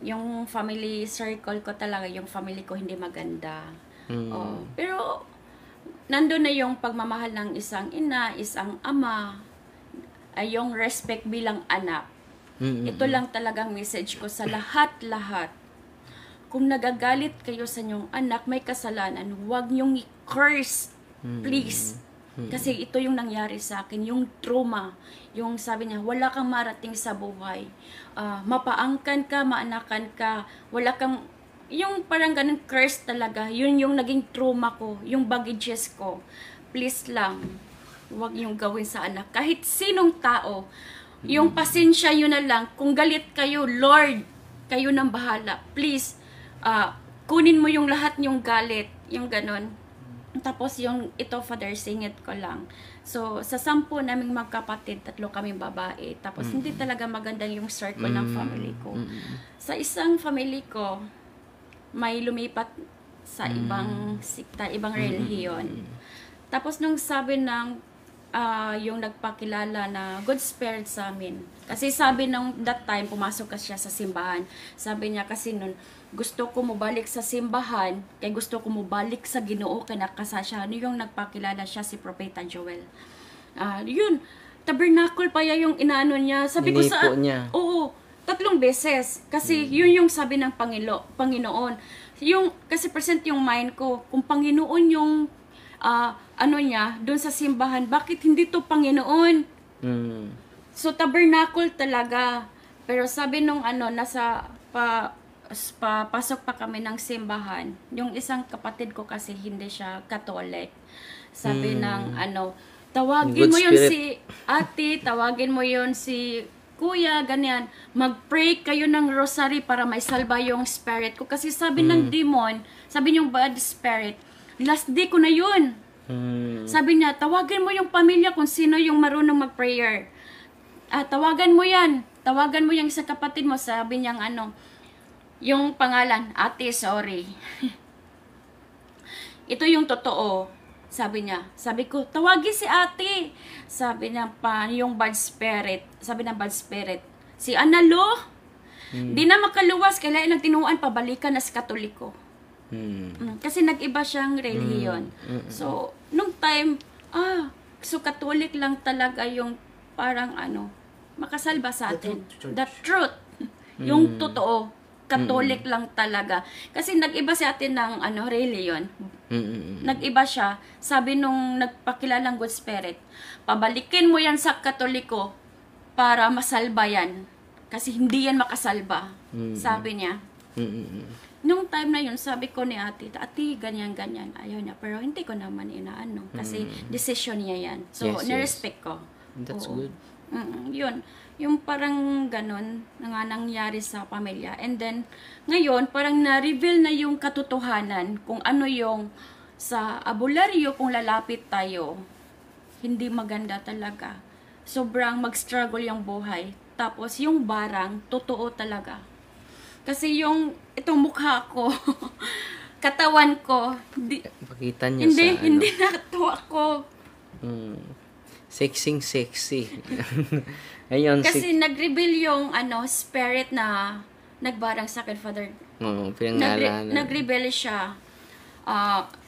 yung family circle ko talaga, yung family ko hindi maganda. Pero, nandun na yung pagmamahal ng isang ina, isang ama, ay yung respect bilang anak. Ito lang talagang message ko sa lahat-lahat. Kung nagagalit kayo sa inyong anak, may kasalanan, huwag niyong i-curse. Please. Kasi ito yung nangyari sa akin, yung trauma. Yung sabi niya, wala kang marating sa buhay. Mapaangkan ka, maanakan ka, wala kang, yung parang ganun curse talaga, yun yung naging trauma ko, yung baggages ko. Please lang, huwag yung gawin sa anak. Kahit sinong tao, yung pasensya yun na lang. Kung galit kayo, Lord, kayo nang bahala. Please, kunin mo yung lahat yung galit, yung ganun. Tapos yung ito, Father, singit ko lang. So, sa 10 naming magkapatid, 3 kaming babae. Tapos, hindi talaga maganda yung circle ng family ko. Sa isang family ko, may lumipat sa ibang sikta, ibang relihiyon. Tapos, nung sabi ng yung nagpakilala na good spirit sa amin. Kasi sabi nung that time, pumasok ka siya sa simbahan. Sabi niya kasi nun, gusto ko mabalik sa simbahan, kaya gusto ko mabalik sa Ginoo, kaya nakasasya. Ano yung nagpakilala siya, si Propeta Joel. Yun, tabernacle pa yung inaano niya. Sabi ko Inipo niya. Oo, 3 beses. Kasi yun yung sabi ng Panginoon. Kasi present yung mind ko, kung Panginoon yung niya, doon sa simbahan, bakit hindi to Panginoon? So, tabernacle talaga. Pero sabi nung nasa pasok pa kami ng simbahan, yung isang kapatid ko kasi hindi siya Catholic. Sabi ng tawagin Good mo yun spirit. si ate, tawagin mo yun si kuya, ganyan. Mag-pray kayo ng rosary para may salba yung spirit ko. Kasi sabi ng demon, sabi yung bad spirit, last day ko na yun. Sabi niya, tawagin mo yung pamilya kung sino yung marunong mag-prayer. Tawagan mo yan. Tawagan mo yung isang kapatid mo. Sabi niyang yung pangalan, ate, sorry. Ito yung totoo. Sabi niya. Sabi ko, tawagin si ate. Sabi niya yung bad spirit. Sabi ng bad spirit, si Analo, di na makaluwas, kailangan tinuan, pabalikan na sa Katoliko. Kasi nag-iba siyang relihiyon. So, nung time, so Catholic lang talaga yung parang makasalba sa atin. The truth. Yung totoo. Catholic lang talaga. Kasi nag-iba sa atin ng relihiyon. Nag-iba siya. Sabi nung nagpakilalang good spirit, pabalikin mo yan sa Katoliko para masalba yan. Kasi hindi yan makasalba. Sabi niya. nung time na yun, sabi ko ni ate, ganyan, ayaw niya. Pero hindi ko naman inaano. Kasi decision niya yan. So, Yes, yes. nirespect ko. That's Oo. good. Yun. Yung parang ganun na nga nangyari sa pamilya. And then, ngayon, parang na-reveal na yung katotohanan kung ano yung sa abularyo kung lalapit tayo. Hindi maganda talaga. Sobrang mag-struggle yung buhay. Tapos, yung barang, totoo talaga. Kasi yung, itong mukha ko, katawan ko, Pakita niyo sa hindi natuwa ko. Sexy. Ayun, Kasi nag-reveal yung spirit na nagbarang sa akin, Father. pinangalanan. Nag-reveal siya.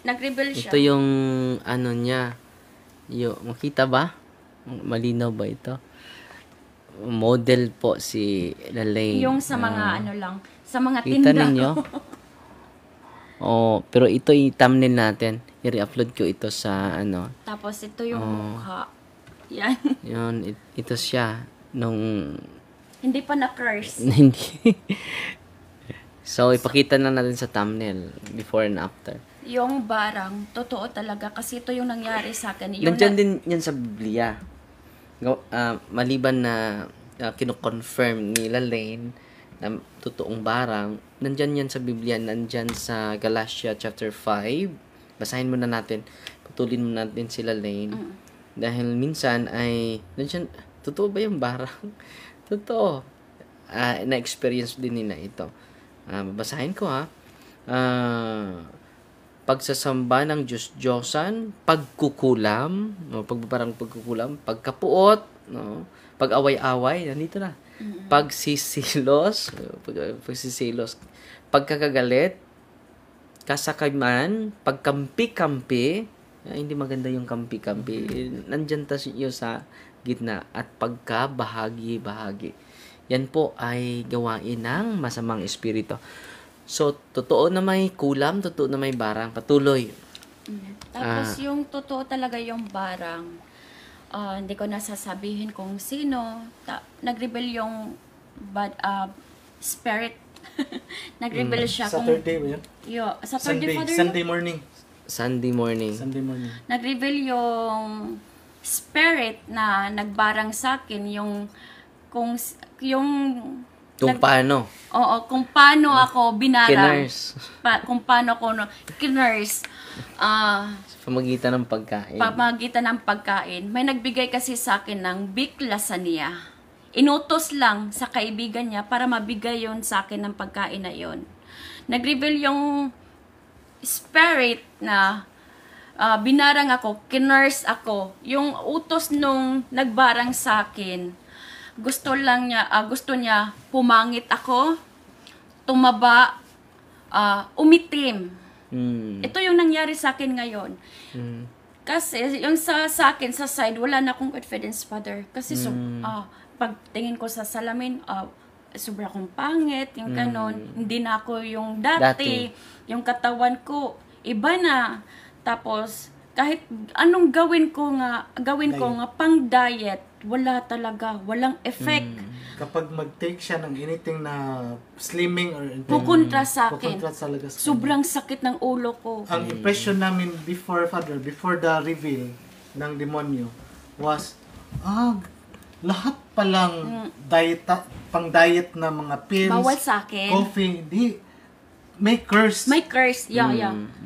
Nag-reveal siya. Ito yung niya. Makita ba? Malinaw ba ito? Model po si Lalaine. Yung sa mga sa mga Kita tinda. ninyo? Pero ito i-thumbnail natin. I-re-upload ko ito sa Tapos ito yung mukha. Yan. Yun, ito siya. Nung Hindi pa na-curse. hindi. So, ipakita na natin sa thumbnail. Before and after. Yung barang, totoo talaga. Kasi ito yung nangyari sa akin. Yung Nandyan din yan sa Biblia. Maliban na kino-confirm ni Lalaine na totoong barang, nandyan yan sa Biblia, nandyan sa Galatia chapter 5. Basahin muna natin. Putulin muna natin si Lalaine. Dahil minsan ay, nandyan, totoo ba yung barang? Totoo. Na-experience din nila ito. Babasahin ko ha. Pagsasamba ng Diyos-Diyosan, pagkukulam, pagkukulam, pagkapuot, pag-away-away, nandito na. Pagsisilos, pagkakagalit, kasakayman, pagkampi-kampi, hindi maganda yung kampi-kampi, nandyan tayo sa gitna, at pagkabahagi-bahagi. Yan po ay gawain ng masamang espiritu. So, totoo na may kulam, totoo na may barang. Patuloy. Tapos yung totoo talaga yung barang, hindi ko nasasabihin kung sino. Nag-reveal yung spirit. Nag-reveal siya kung... Saturday ba yun? Saturday, Father. Sunday morning. Sunday morning. Nag-reveal yung spirit na nagbarang sa akin, kung paano? Oo, kung paano ako binarang. Kinurse. Kung paano ako kinurse. Sa pamagitan ng pagkain. Pamagitan ng pagkain. May nagbigay kasi sa akin ng Bic Lasagna. Inutos lang sa kaibigan niya para mabigay yon sa akin ng pagkain na yon. Nag-reveal yung spirit na binarang ako, kinurse ako. Yung utos nung nagbarang sa akin, gusto niya pumangit ako, tumaba, umitim. Ito yung nangyari sa akin ngayon. Kasi yung sa akin, sa side, wala na akong confidence, Father. Kasi pagtingin ko sa salamin, sobra akong pangit, yung ganon. Hindi na ako yung dati. Yung katawan ko, iba na. Tapos, kahit anong gawin ko nga pang diet, wala talaga, walang effect. Kapag mag-take siya ng anything na slimming or anything, Pukontra sa akin. pukontra talaga sa Sobrang sakit ng ulo ko. Ang impression namin before the reveal ng demonyo was, lahat palang pang-diet na mga pills, Bawal sa akin. coffee, may curse. May curse, yeah.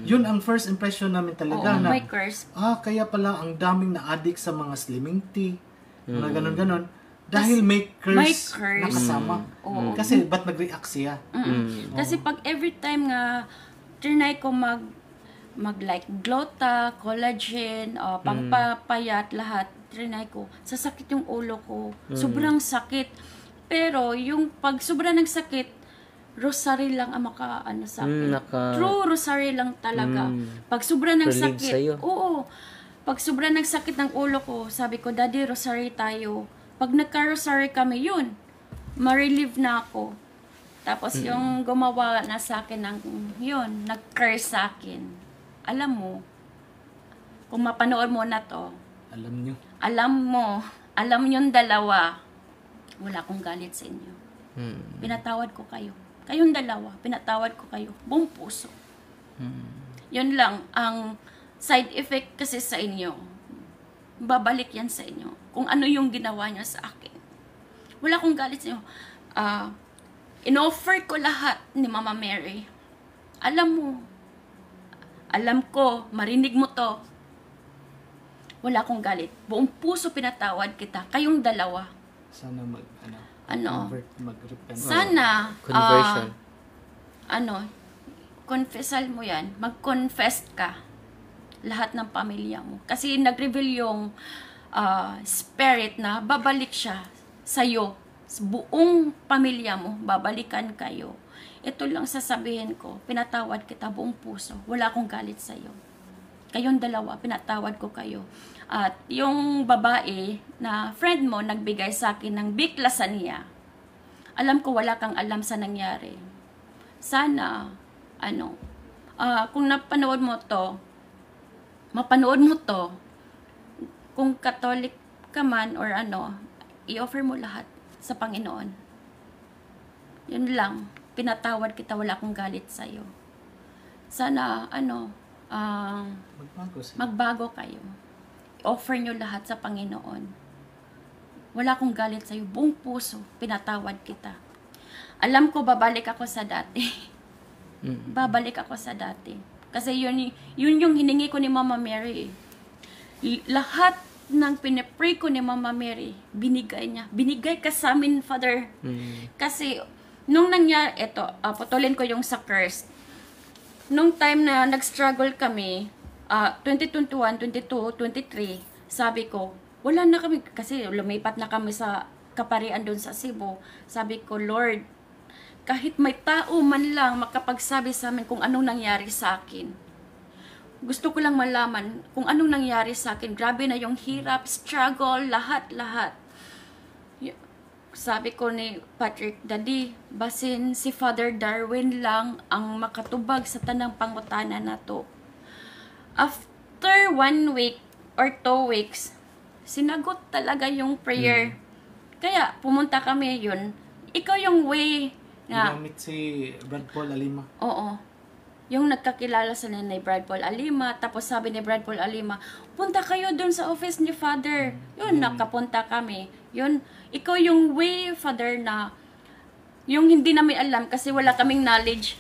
Yun ang first impression namin talaga. Oo, na, may curse. kaya pala ang daming na-addict sa mga slimming tea, mga ganon-ganon. Dahil may curse, na kasama. Kasi, ba't nag-react siya? Kasi pag every time nga, trinay ko mag like glota, collagen, pangpapayat, lahat, trinay ko, sasakit yung ulo ko. Sobrang sakit. Pero, yung pag sobra ng sakit, rosary lang ang makaano sa akin. True rosary lang talaga. Pag sobra ng Relieve sakit, sa'yo. oo. Pag sobra ng sakit ng ulo ko, sabi ko, Daddy, rosary tayo. Pag nagka-rosary kami, yun, ma-relieve na ako. Tapos yung gumawa na sa akin ng, yun, nag-curse sa akin. Alam mo, kung mapanood mo na to, alam yung dalawa, wala akong galit sa inyo. Pinatawad ko kayo. Kayong dalawa, pinatawad ko kayo. Buong puso. Yun lang, ang side effect kasi sa inyo, babalik yan sa inyo. Kung ano yung ginawa niya sa akin. Wala akong galit sa inyo. In-offer ko lahat ni Mama Mary. Alam mo, alam ko, marinig mo to. Wala akong galit. Buong puso pinatawad kita. Kayong dalawa. Sana mag-repent. Sana, Conversion. confessal mo yan. Mag-confess ka. Lahat ng pamilya mo. Kasi nag-reveal yung spirit na babalik siya sa'yo. Sa buong pamilya mo, babalikan kayo. Ito lang sasabihin ko, pinatawad kita buong puso. Wala akong galit sa'yo. Kayong dalawa, pinatawad ko kayo. At yung babae na friend mo nagbigay sa akin ng biklasan niya, alam ko wala kang alam sa nangyari. Sana, kung napanood mo to, mapanood mo to, kung Catholic ka man or i-offer mo lahat sa Panginoon. Yun lang, pinatawad kita, wala akong galit sa'yo. Sana, magbago kayo. Offer nyo lahat sa Panginoon. Wala akong galit sa'yo. Buong puso, pinatawad kita. Alam ko, babalik ako sa dati. Babalik ako sa dati. Kasi yun yung hiningi ko ni Mama Mary. Lahat ng pinipray ko ni Mama Mary, binigay niya. Binigay ka sa amin, Father. Kasi, nung nangyari, putulin ko yung sa curse. Nung time na nag-struggle kami, 2021, 22, 23, sabi ko, wala na kami, kasi lumipat na kami sa kaparian doon sa Cebu. Sabi ko, Lord, kahit may tao man lang makapagsabi sa amin kung anong nangyari sa akin. Gusto ko lang malaman kung anong nangyari sa akin. Grabe na yung hirap, struggle, lahat-lahat. Sabi ko ni Patrick, Daddy, basin si Father Darwin lang ang makatubag sa tanang pangutana na to. After 1 week or 2 weeks, sinagot talaga yung prayer. Kaya pumunta kami yun. Ikaw yung way na... Ginamit si Brad Paul Alima. Oo. Yung nagkakilala sa ni Brad Paul Alima. Tapos sabi ni Brad Paul Alima, punta kayo dun sa office ni Father. Yun, nakapunta kami. Yun, ikaw yung way, Father, na yung hindi namin alam kasi wala kaming knowledge.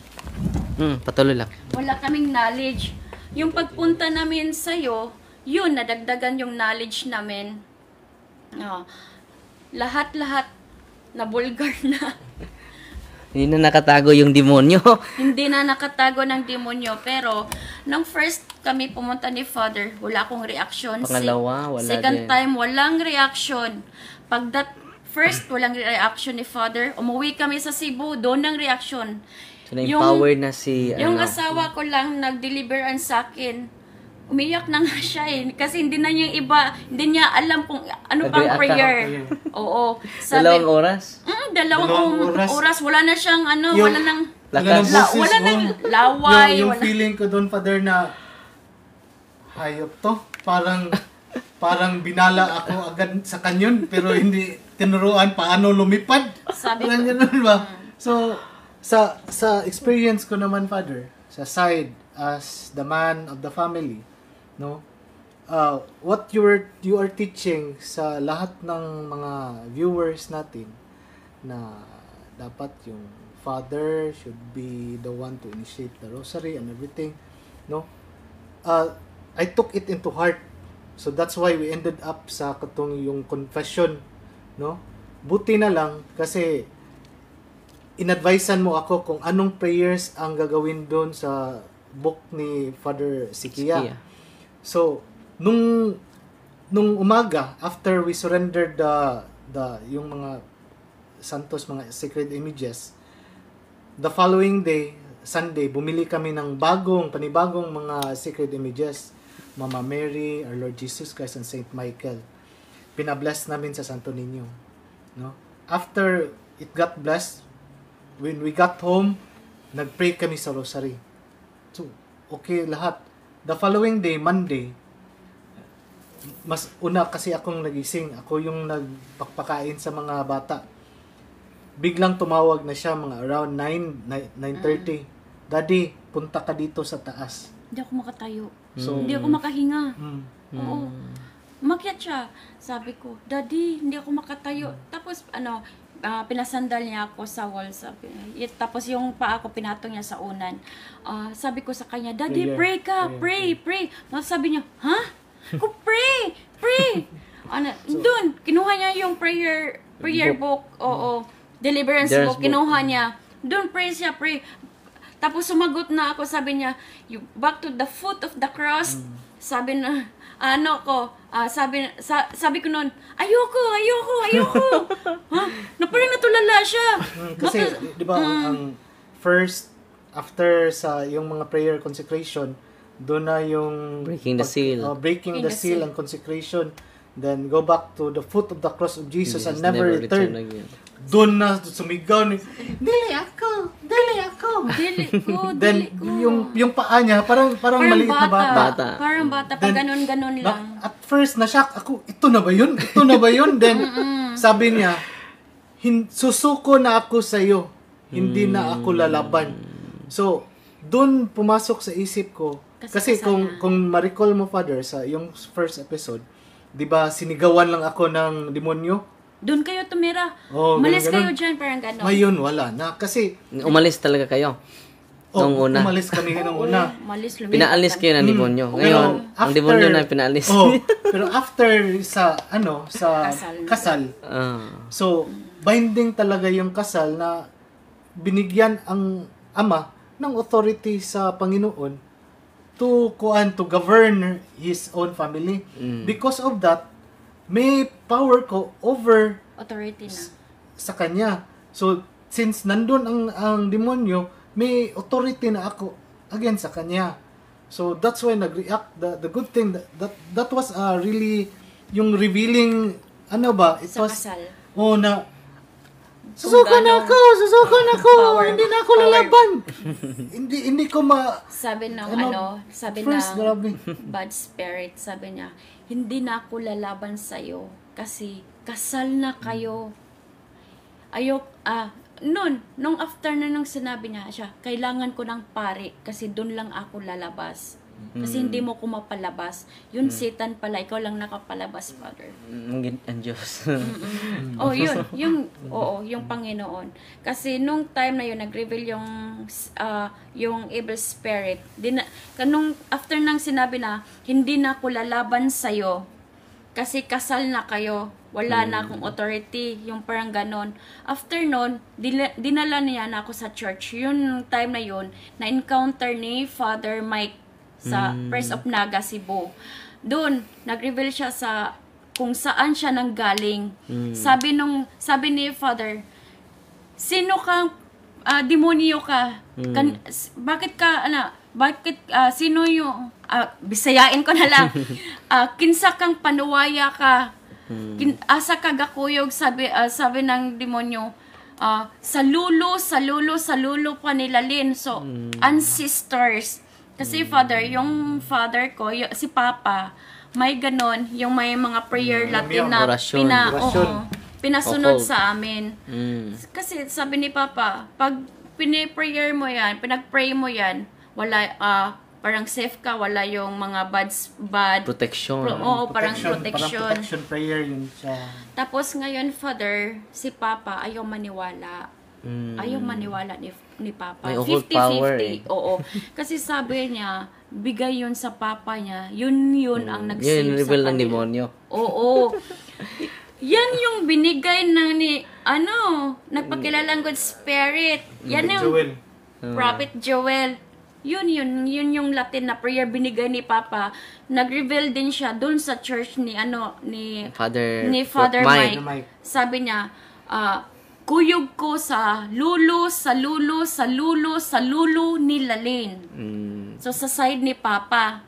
Patuloy lang. Wala kaming knowledge. Yung pagpunta namin sa'yo, yun, nadagdagan yung knowledge namin. Lahat-lahat na bulgar na. Hindi na nakatago yung demonyo. Hindi na nakatago ng demonyo. Pero, nung first kami pumunta ni Father, wala akong reaction. Pangalawa, wala Second din. time, walang reaction. Pag first, walang reaction ni Father. Umuwi kami sa Cebu, doon ng reaction. So, na-empower na si... Yung asawa ko lang nag-deliveran sa akin. Umiyak na nga siya Kasi hindi na niya hindi niya alam kung ano pang prayer. Oo. Dalawang oras? Dalawang oras. Wala na siyang wala nang Lakas. wala nang laway. Yung wala. feeling ko doon, Father, na hayop to. Parang binala ako agad sa kanyon, pero hindi tinuruan paano lumipad. Sabi Parang ko. ganun ba? So, sa experience ko naman, Father, sa side as the man of the family, no? What you are teaching sa lahat ng mga viewers natin na dapat yung father should be the one to initiate the rosary and everything, no? I took it into heart. So that's why we ended up sa katong yung confession, no? Buti na lang kasi inadvisean mo ako kung anong prayers ang gagawin doon sa book ni Father Sikia. So, nung umaga, after we surrendered yung mga santos, mga sacred images, the following day, Sunday, bumili kami ng panibagong mga sacred images. Mama Mary, Our Lord Jesus Christ, and Saint Michael. Pinabless namin sa Santo Niño. No? After it got blessed, when we got home, nag-pray kami sa rosary. So, okay lahat. The following day, Monday, mas una kasi akong nagising. Ako yung nagpakpakain sa mga bata. biglang tumawag na siya mga around 9:30. Daddy, punta ka dito sa taas. Hindi ako makatayo. So, Hindi ako makahinga. mm, Oo. Umakyat siya. Sabi ko, Daddy, hindi ako makatayo. Tapos, pinasandal niya ako sa wall. Tapos yung paa ko pinatong niya sa unan. Sabi ko sa kanya, Daddy, pray ka. Pray. Tapos sabi niya, ha? Ko pray. Doon, kinuha niya yung prayer book. Oo. Deliverance book. Kinuha niya. Doon, pray. Tapos sumagot na ako, sabi niya, you back to the foot of the cross. Sabi na, sabi ko noon, ayoko. Ha? Parang natulala siya. Kasi, di ba, ang first, after sa yung mga prayer consecration, doon na yung Breaking the seal. Breaking the seal and consecration. Then, go back to the foot of the cross of Jesus and never return. again. Doon na sumigaw ni, Dili ako. Dili ko. Then, yung paa niya, parang maliit na bata. Parang bata, pag ganun lang. At first, na-shock ako, ito na ba yun? Then, sabi niya, susuko na ako sa iyo. Hindi na ako lalaban. So, doon pumasok sa isip ko. Kasi kung ma-recall mo, Father, sa yung first episode, di ba, sinigawan lang ako ng demonyo? Doon kayo tumira. Umalis kayo dyan, parang gano'n. Ngayon, wala na. Kasi, Umalis talaga kayo. Nung una. umalis kami nung una. Umalis, Pinaalis kayo ng demonyo. Ngayon, ang demonyo na pinaalis. Pero after sa kasal. So, binding talaga yung kasal na binigyan ang ama ng authority sa Panginoon to govern his own family. Because of that, may power ko over authority na sa kanya. So, since nandun ang demonyo, may authority na ako again sa kanya. So, that's why nag-react. The good thing, that was really yung revealing, it sa was, kasal. na, susuko na ako! Hindi na ako lalaban! hindi ko Sabi ng sabi first, ng grabe. bad spirit, sabi niya, hindi na ako lalaban sa'yo kasi kasal na kayo. Nung after na nung sinabi niya siya, kailangan ko ng pare kasi doon lang ako lalabas. Kasi hindi mo ko mapalabas. Yun, Satan pala, ikaw lang nakapalabas, Father. Ang Diyos. Yung Panginoon. Kasi nung time na yun, nag-reveal yung evil spirit. Kanong after nang sinabi na, hindi na ako lalaban sa'yo, kasi kasal na kayo, wala na akong authority, yung parang ganon. After nun, dinala niya na ako sa church. Yung time na yun, na-encounter ni Father Mike sa Prince of Naga, Cebu. Doon, nag-reveal siya sa kung saan siya nanggaling. Sabi ni Father, sino kang demonyo ka? Sino yung bisayain ko na lang. Kinsa kang panuwaya ka? Asa ka gakuyog, sabi ng demonyo. Sa lulo pa nilalin. So, ancestors. Kasi Father, yung father ko, si Papa, may ganon, yung may mga prayer Latin na pinasunod sa amin. Kasi sabi ni Papa, pag piniprayer mo yan, pinag-pray mo yan, wala, parang safe ka, wala yung mga bad protection. Parang protection. Parang protection prayer yun siya. Tapos ngayon, Father, si Papa ayaw maniwala. Ayaw maniwala ni Papa. May occult power. 50-50. Oo. Kasi sabi niya, bigay yun sa Papa niya. Yun ang nag-save Yun, sa reveal ng kanila. demonyo. Oo. Yan yung binigay na nagpakilalang good spirit. Yan yung Joel. Prophet Joel. Yun yung Latin na prayer binigay ni Papa. Nag-reveal din siya doon sa church ni Father Mike. Sabi niya, kuyog ko sa lulo nilalin. So, sa side ni Papa.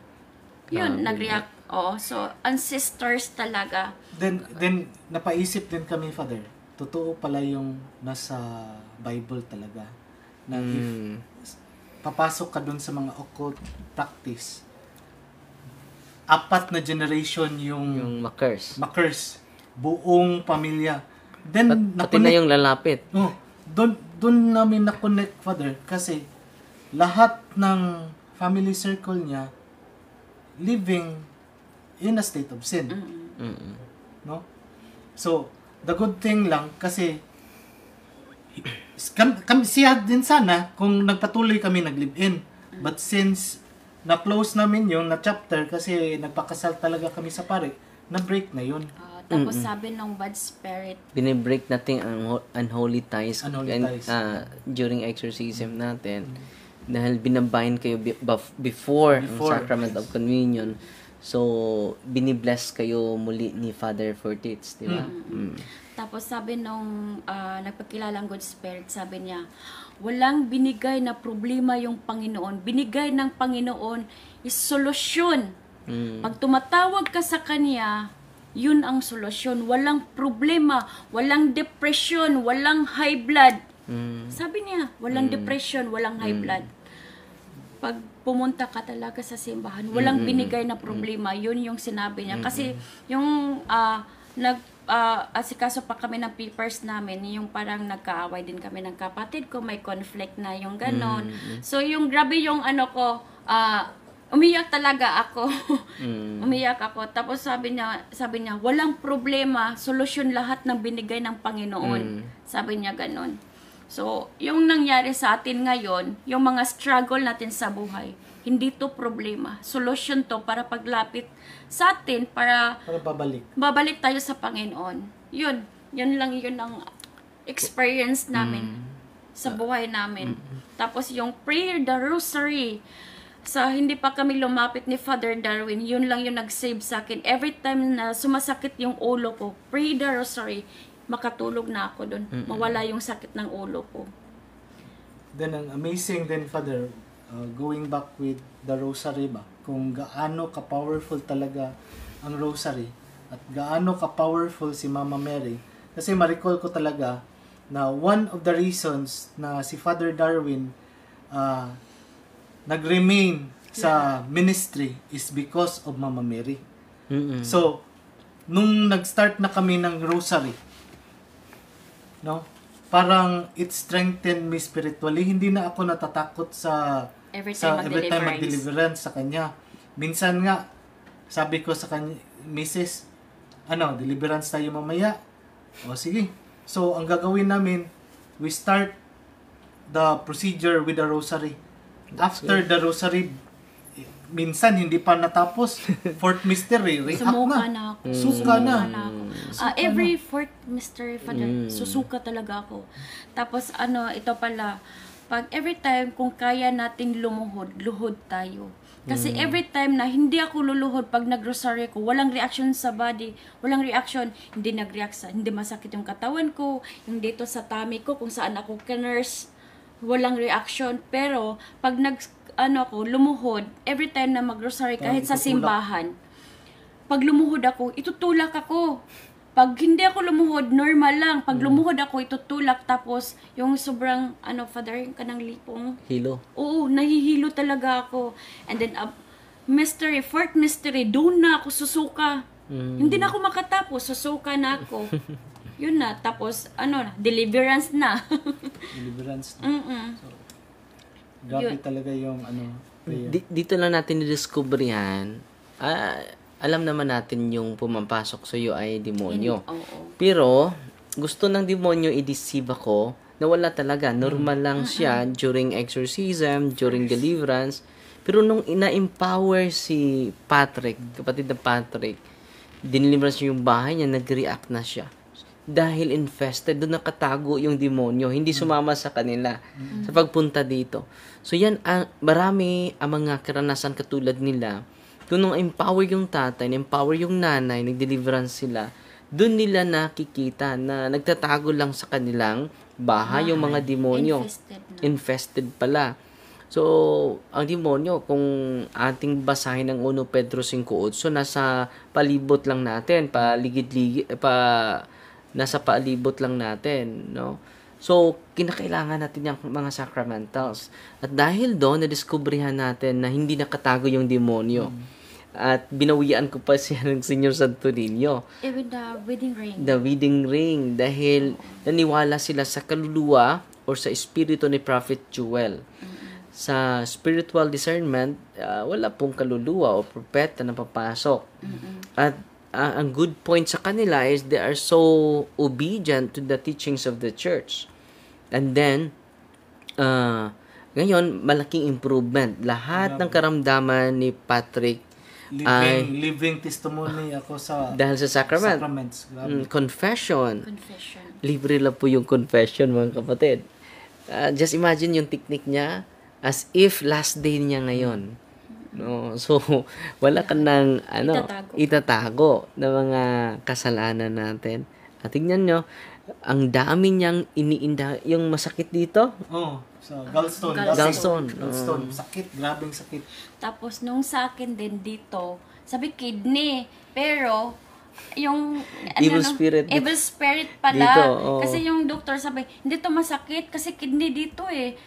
Yun, nag-react. So, ancestors talaga. Then napaisip din kami, Father. Totoo pala yung nasa Bible talaga. Na if papasok ka dun sa mga occult practice, 4 na generation yung Yung ma-curse. ma-curse. Buong pamilya. Then, Pati na yung lalapit. Oh, doon namin na-connect, Father, kasi lahat ng family circle niya living in a state of sin. Mm-mm. No? So, the good thing lang, kasi siya din sana kung nagpatuloy kami nag-live-in. But since na-close namin yun, na-chapter, kasi nagpakasal talaga kami sa pare, na-break na yun. Tapos sabi ng bad spirit, Binibreak natin ang unholy ties, Unholy ties. during exorcism natin. Dahil binabind kayo before ang sacrament of communion. So, binibless kayo muli ni Father Fortitz, di ba? tapos sabi nung nagpakilalang good spirit, sabi niya, walang binigay na problema yung Panginoon. Binigay ng Panginoon is solusyon. Pag tumatawag ka sa Kanya, yun ang solusyon. Walang problema, walang depression, walang high blood. Sabi niya, walang depression, walang high blood. Pag pumunta ka talaga sa simbahan, walang binigay na problema. Yun yung sinabi niya. Kasi yung asikaso pa kami ng papers namin, yung parang nagkaaway din kami ng kapatid ko, may conflict na yung ganon. So yung grabe yung umiyak talaga ako. Umiyak ako. Tapos sabi niya, walang problema, solusyon lahat ng binigay ng Panginoon. Sabi niya ganon. So, yung nangyari sa atin ngayon, yung mga struggle natin sa buhay, hindi to problema. Solution to para paglapit sa atin, para babalik tayo sa Panginoon. Yun lang yun ang experience namin sa buhay namin. Tapos yung prayer, the rosary, hindi pa kami lumapit ni Father Darwin, yun lang yung nag-save sa akin. Every time na sumasakit yung ulo ko, pray the rosary, makatulog na ako doon. Mawala yung sakit ng ulo ko. Then, ang amazing din, Father, going back with the rosary ba, kung gaano ka-powerful talaga ang rosary at gaano ka-powerful si Mama Mary. Kasi ma-recall ko talaga na one of the reasons na si Father Darwin nag-remain sa ministry is because of Mama Mary. So, nung nag-start na kami ng rosary, no? Parang it strengthened me spiritually. Hindi na ako natatakot sa every time mag-deliverance sa kanya. Minsan nga, sabi ko sa kanya, Mrs., deliverance tayo mamaya. O sige. So, ang gagawin namin, we start the procedure with the rosary. After the rosary, minsan hindi pa natapos. Fourth mystery, react Sumuka na. ako. Suka na. Every fourth mystery, Father, susuka talaga ako. Tapos ito pala, pag every time kung kaya natin luhod tayo. Kasi every time na hindi ako luluhod pag nag-rosary ko, walang reaction sa body, walang reaction, hindi nag-react hindi masakit yung katawan ko, yung dito sa tummy ko, kung saan ako ka-nurse, walang reaction. Pero pag lumuhod, every time na mag-rosary, kahit sa simbahan, pag lumuhod ako, itutulak ako. Pag hindi ako lumuhod, normal lang. Pag lumuhod ako, itutulak. Tapos, yung sobrang, Father, yung kanang lipong. Hilo. Oo, nahihilo talaga ako. And then, fourth mystery, doon na ako susuka. Hindi na ako makatapos, susuka na ako. Yun na. Tapos, deliverance na. Deliverance na. So, grabe talaga yung prayer. Dito lang natin i-discover yan. Alam naman natin yung pumapasok sa iyo ay demonyo. Pero, gusto ng demonyo i-deceive ako na wala talaga. Normal lang siya during exorcism, during deliverance. Pero nung ina-empower si Patrick, kapatid na Patrick, diniliverance niya yung bahay niya, nag-react na siya. Dahil infested, doon nakatago yung demonyo. Hindi sumama sa kanila sa pagpunta dito. So yan, marami ang mga karanasan katulad nila. Kung nung empower yung tatay, empower yung nanay, nag-deliverance sila, doon nila nakikita na nagtatago lang sa kanilang bahay yung mga demonyo. Infested pala. So, ang demonyo, kung ating basahin ng 1 Pedro 5:8, so nasa palibot lang natin, nasa palibot lang natin, no? So, kinakailangan natin yung mga sacramentals. At dahil doon, nadiskubrihan natin na hindi nakatago yung demonyo. At binawian ko pa siya ng Senyor Santo Niño. With the wedding ring. The wedding ring. Dahil naniwala sila sa kaluluwa or sa espiritu ni Prophet Joel. Sa spiritual discernment, wala pong kaluluwa o propeta na papasok. At ang good point sa kanila is they are so obedient to the teachings of the church. And then, ngayon, malaking improvement. Lahat ng karamdaman ni Patrick living testimony ako sa dahil sa sacraments. Grabe. Confession. Confession. Libre lang po yung confession, mga kapatid. Just imagine yung technique niya as if last day niya ngayon. No? So, wala ka nang itatago na mga kasalanan natin. At tingnan nyo, ang dami niyang iniinda, yung masakit dito. So, gallstone. Gallstone. Sakit, grabing sakit. Tapos, nung sa akin din dito, sabi kidney. Pero, yung Evil spirit. Evil spirit pala. Dito, Kasi yung doktor sabi, hindi to masakit kasi kidney dito eh.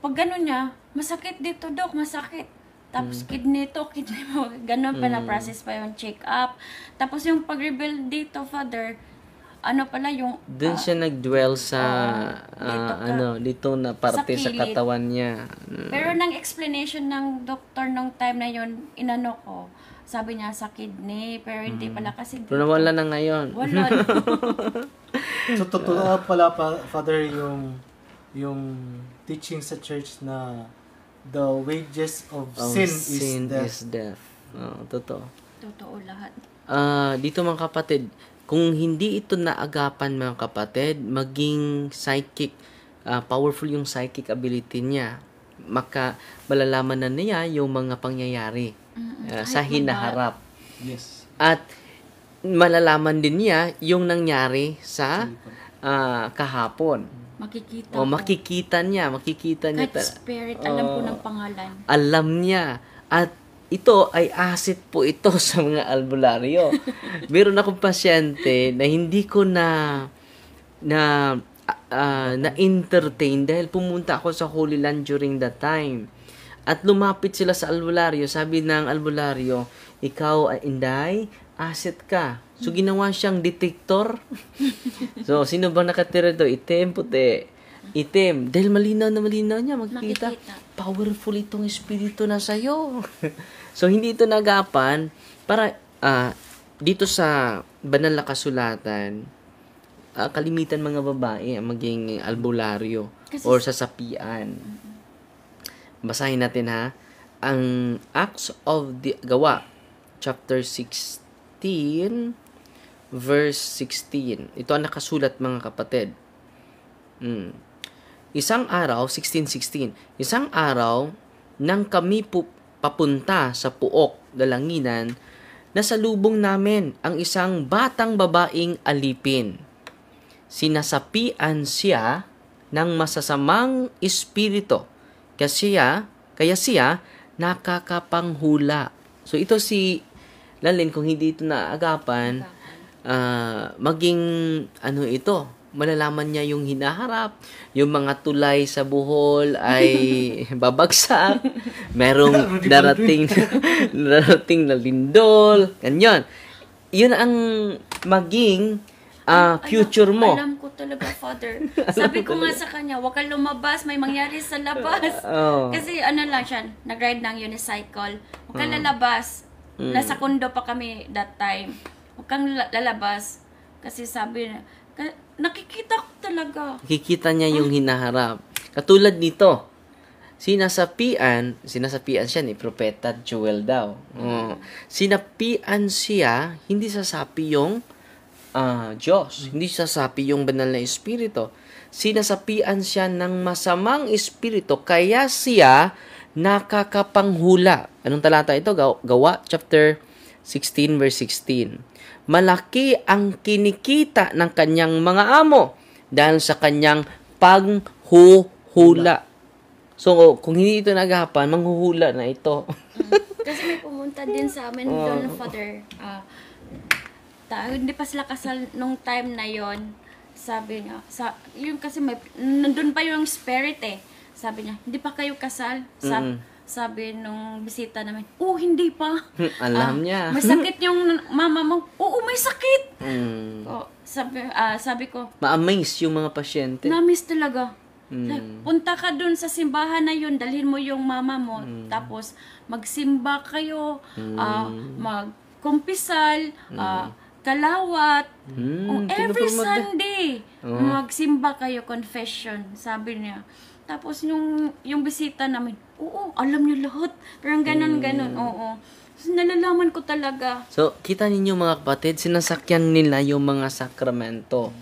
Pag gano'n niya, masakit dito, Dok, masakit. Tapos kidney to, kidney mo. Ganun pa na process pa yung check-up. Tapos yung pag-rebuild dito, Father, ano pala yung... Doon siya nag-dwell sa, dito na parte sa kilid. katawan niya. Pero nang explanation ng doktor nung time na yon inano ko, sabi niya sa kidney, pero hindi pala kasi dito. Pero nawala na ngayon. Wala. So, totoo pala, Father, yung teaching sa church na the wages of sin is death. Totoo. Totoo lahat. Dito mga kapatid, kung hindi ito naagapan mga kapatid, maging psychic, powerful yung psychic ability niya, malalaman na niya yung mga pangyayari sa hinaharap. Yes. At malalaman din niya yung nangyari sa kahapon. Makikita niya. Kahit spirit, alam ko ng pangalan. Alam niya. At ito ay asset po ito sa mga albularyo. Meron akong pasyente na hindi ko na-entertain dahil pumunta ako sa Holy Land during that time. At lumapit sila sa albularyo. Sabi ng albularyo, ikaw, Inday, asset ka. So, ginawa siyang detector. So, sino bang nakatira doon? Itim, puti. Itim. Dahil malinaw niya, makikita. Powerful itong espiritu na sa'yo. So, hindi ito nagapan para dito sa banal na kasulatan, kalimitan mga babae ang maging albularyo or sasapian. Basahin natin ha. Ang Acts of the Gawa, chapter 16, verse 16. Ito ang nakasulat mga kapatid. Isang araw, 16:16. Isang araw, nang kami papunta sa Puok, Dalanginan, nasalubong namin ang isang batang babaeng alipin. Sinasapian siya ng masasamang espiritu. Kaya siya nakakapanghula. So ito si Lalin, kung hindi ito naagapan, maging malalaman niya yung hinaharap, yung mga tulay sa buhol ay babagsak, merong darating na lindol, ganyan. Yun ang maging future mo. Alam ko talaga, Father. Sabi ko nga sa kanya, huwag kang lumabas, may mangyari sa labas. Kasi lang siya, nag-ride ng unicycle. Huwag kang lalabas. Nasa kondo pa kami that time. Huwag kang lalabas. Kasi sabi na, nakikita ko talaga. Nakikita niya yung hinaharap. Katulad nito, sinasapian siya ni Propeta Joel daw. Sinapian siya, hindi sasapi yung Diyos. Hindi sasapi yung banal na espiritu. Sinasapian siya ng masamang espiritu, kaya siya nakakapanghula. Anong talata ito? Gawa, chapter 16, verse 16. Malaki ang kinikita ng kanyang mga amo dahil sa kanyang panghuhula. So, kung hindi ito nagapan, manghuhula na ito. Kasi may pumunta din sa amin doon, Father. Hindi pa sila kasal nung time na yon. Sabi niya, yun kasi nandun pa yung spirit eh. Sabi niya, hindi pa kayo kasal? sabi nung bisita namin, oh, hindi pa. Alam niya. May sakit yung mama mo. Oo, may sakit. Mm. Sabi ko, Ma-amaze yung mga pasyente. na-miss talaga. Punta ka dun sa simbahan na yun, dalhin mo yung mama mo, tapos magsimba kayo, magkumpisal, kalawat, every pinopromote Sunday, magsimba kayo, confession, sabi niya. Tapos yung bisita namin, oo, alam niyo lahat. Parang ganun, oo. So, nalalaman ko talaga. So, kita ninyo mga kapatid, sinasakyan nila yung mga sakramento.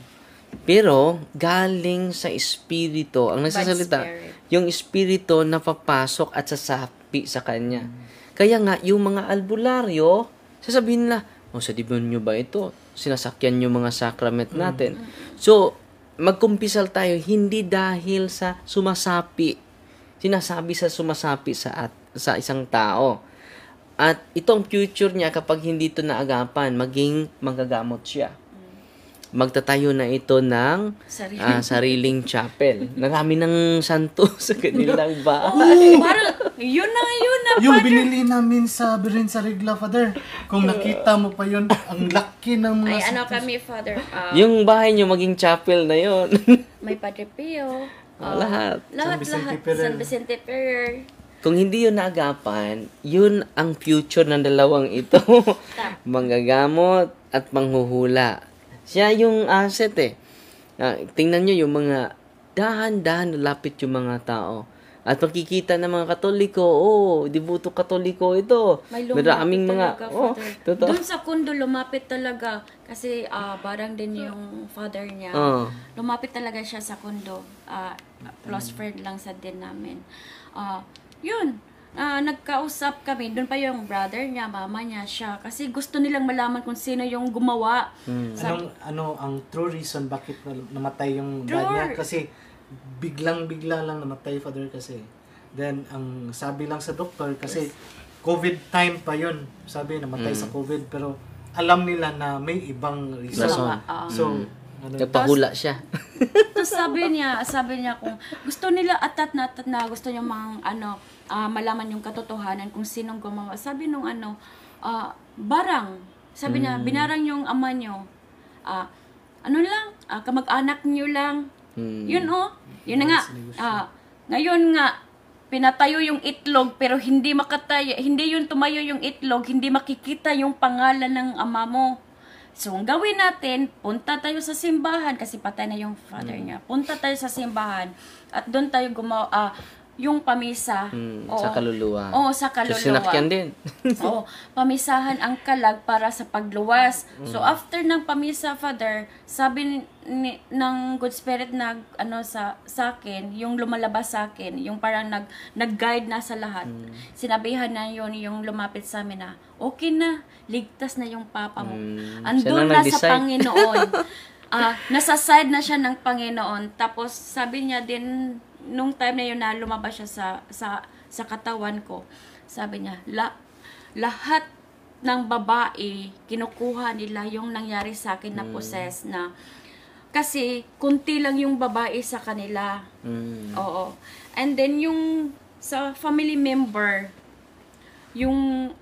Pero, galing sa espiritu, ang nagsasalita, spirit. yung espiritu na papasok at sasapi sa kanya. Kaya nga, yung mga albularyo, sasabihin nila, sa demonyo ba ito? Sinasakyan yung mga sakrament natin. So, magkumpisal tayo, hindi dahil sa sumasapi. Sinasabi sa sumasapi sa isang tao. At itong future niya, kapag hindi ito naagapan, maging magagamot siya. Magtatayo na ito ng sariling chapel. Narami ng santo sa kanilang bahay. Parang, yun na, Yung Father. binili namin sa Birin sa Regla, Father. Kung nakita mo pa yun, ang laki ng mga Ay, ano santos. kami, Father, Yung bahay niyo maging chapel na yon. may Padre Pio. Lahat. Lahat. Vicente Ferrer. San Vicente Ferrer. Kung hindi yun naagapan, yun ang future ng dalawang ito. Manggagamot at manghuhula. Siya yung asset eh. Tingnan nyo yung mga dahan-dahan lapit yung mga tao. At makikita ng mga Katoliko, devoto Katoliko ito. May lumapit Maraming mga, talaga, Father. totoo. Doon sa kundo, lumapit talaga. Kasi barang din yung father niya. Lumapit talaga siya sa kundo. Close friend lang sa din namin. Yun. Nagkausap kami. Doon pa yung brother niya, mama niya, siya. Kasi gusto nilang malaman kung sino yung gumawa. Ang true reason bakit namatay yung dad niya? Kasi biglang-bigla lang namatay, Father, kasi. Then, ang sabi lang sa doktor, kasi COVID time pa yun. Sabi, namatay sa COVID, pero alam nila na may ibang reason. So, Nagpahula siya. Tapos sabi niya kung gusto nila atat na gusto niya malaman yung katotohanan kung sinong gumawa. Sabi nung barang. Sabi niya, binarang yung ama niyo. Kamag-anak niyo lang. Yun Yun na nga. Ngayon nga, pinatayo yung itlog pero hindi yun tumayo yung itlog, hindi makikita yung pangalan ng ama mo. So, ang gawin natin, punta tayo sa simbahan kasi patay na yung father niya. Punta tayo sa simbahan at doon tayo yung pamisa. Sa kaluluwa. Oo, sa kaluluwa. So, sinakyan din. Oo, pamisahan ang kalag para sa pagluwas. So, after ng pamisa, Father, sabi ng Good Spirit sa akin, yung lumalabas sa akin, yung parang nag-guide na sa lahat. Sinabihan na yun, yung lumapit sa amin na, okay na, ligtas na yung papa mo. Andun na sa Panginoon. Nasa side na siya ng Panginoon. Tapos, sabi niya din, nung time na yun na lumabas siya sa katawan ko, sabi niya, lahat ng babae, kinukuha nila yung nangyari sa akin na possess na, kasi kunti lang yung babae sa kanila. Oo. And then yung sa family member, yung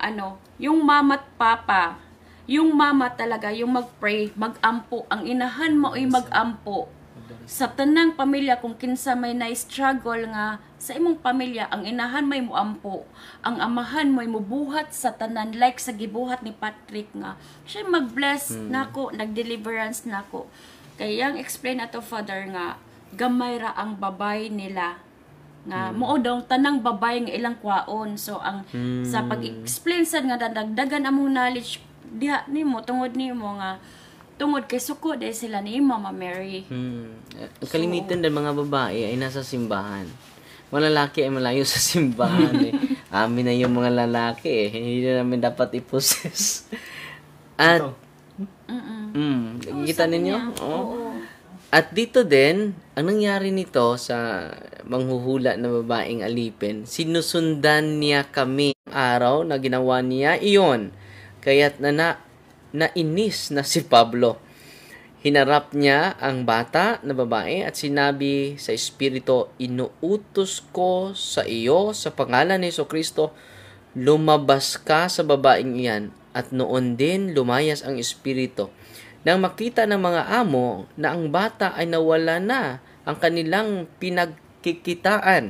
mama at papa, yung mama talaga, yung mag-pray, mag-ampo, ang inahan mo ay mag-ampo. Sa tanang pamilya, kung kinsa may na-struggle nga sa imong pamilya, ang inahan may muampo, ang amahan may mubuhat sa tanan, like sa gibuhat ni Patrick nga, siya mag-bless nako, nag-deliverance nako. Kaya yung explain ato, Father, nga gamay ra ang babay nila nga mao daw tanang babay nga ilang kwaon. So ang sa pag-explain sad nga dagdagan among knowledge diha nimo tungod nimo nga tungod kay suko dahil sila ni Mama Mary. Kalimitan din mga babae ay nasa simbahan. Mga lalaki ay malayo sa simbahan eh. Amin na yung mga lalaki eh. Hindi na namin dapat i-possess. At, kita ninyo? Oo. At dito din, ang nangyari nito sa manghuhula na babaeng alipin, sinusundan niya kami araw na ginawa niya iyon. Kaya't nainis na si Pablo. Hinarap niya ang bata na babae at sinabi sa espiritu, inuutos ko sa iyo sa pangalan ni Jesucristo, lumabas ka sa babaeng iyan. At noon din lumayas ang espiritu. Nang makita ng mga amo na ang bata ay nawala na ang kanilang pinagkikitaan,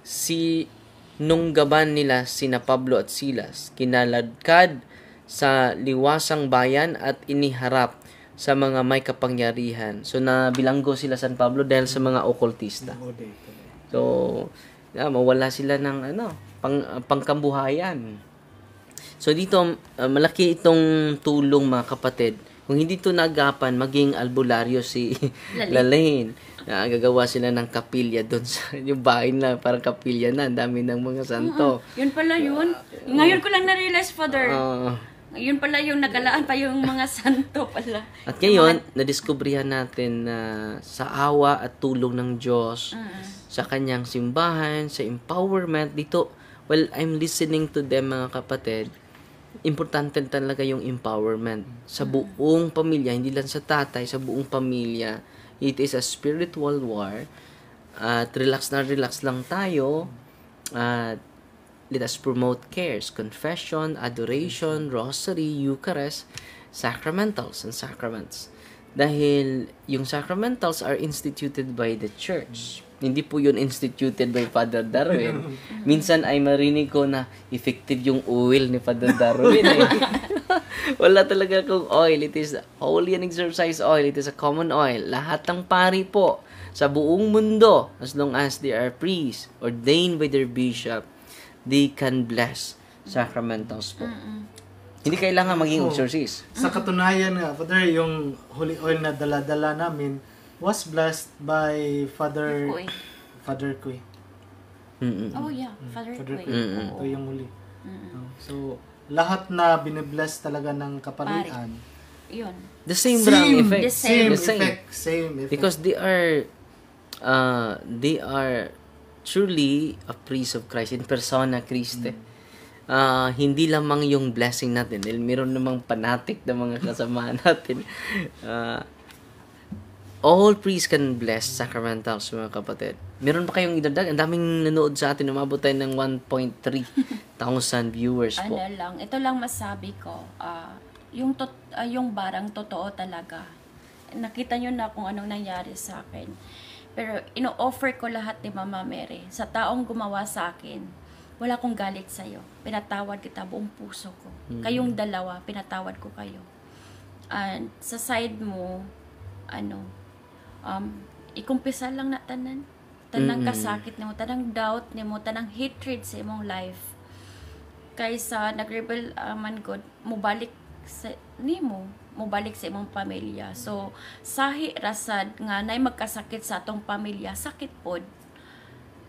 sinunggaban nila sina Pablo at Silas, kinaladkad sa liwasang bayan at iniharap sa mga may kapangyarihan. So, nabilanggo sila San Pablo dahil sa mga okultista. So, mawala sila ng pangkambuhayan. So, dito, malaki itong tulong mga kapatid. Kung hindi ito nagapan, maging albularyo si Lalaine. Gagawa sila ng kapilya doon sa yung bahay na parang kapilya na. Ang dami ng mga santo. Yun pala yun. Ngayon ko lang na-realize, Father. Yun pala yung nakalaan pa yung mga santo pala. At ngayon, nadiskubrihan natin na sa awa at tulong ng Diyos, sa kanyang simbahan, sa empowerment, dito, well, I'm listening to them mga kapatid, importante talaga yung empowerment sa buong pamilya, hindi lang sa tatay, sa buong pamilya. It is a spiritual war. At relax lang tayo. At let us promote cares, confession, adoration, rosary, Eucharist, sacramentals, and sacraments. Dahil yung sacramentals are instituted by the church. Hindi po yun instituted by Father Darwin. Minsan ay marinig ko na effective yung oil ni Father Darwin. Wala talaga kung oil. It is holy and exercise oil. It is a common oil. Lahat ng pari po sa buong mundo, as long as they are priests, ordained by their bishop, they can bless sacramentals po. Hindi kailangan maging exorcist. Sa katunayan nga, Father, yung holy oil na dala-dala namin was blessed by Father Kuy. Oh yeah, Father Kuy. Ito yung huli. So, lahat na binibless talaga ng kaparian. Yun. The same brang effect. The Same effect. Because they are truly a priest of Christ in persona Christi. Hindi lamang yung blessing natin. Meron namang fanatic na mga kasama natin. All priests can bless sacramentals, mga kapatid. Meron pa kayong idagdag? Ang daming nanood sa atin. Umabot tayo ng 1,300 viewers po. Ito lang masabi ko. Yung barang totoo talaga. Nakita nyo na kung anong nangyari sa akin. Pero ino-offer ko lahat ni Mama Mary. Sa taong gumawa sa akin, wala akong galit sa'yo. Pinatawad kita buong puso ko. Kayong dalawa, pinatawad ko kayo. And sa side mo, ikumpisa lang na tanan. Tanang kasakit nimo, tanang doubt nimo, tanang hatred sa imong life. Kaysa nag-rebel man God, mubalik sa nimo, mubalik sa imong pamilya. So, sahi rasad nga nay magkasakit sa atong pamilya, sakit pod.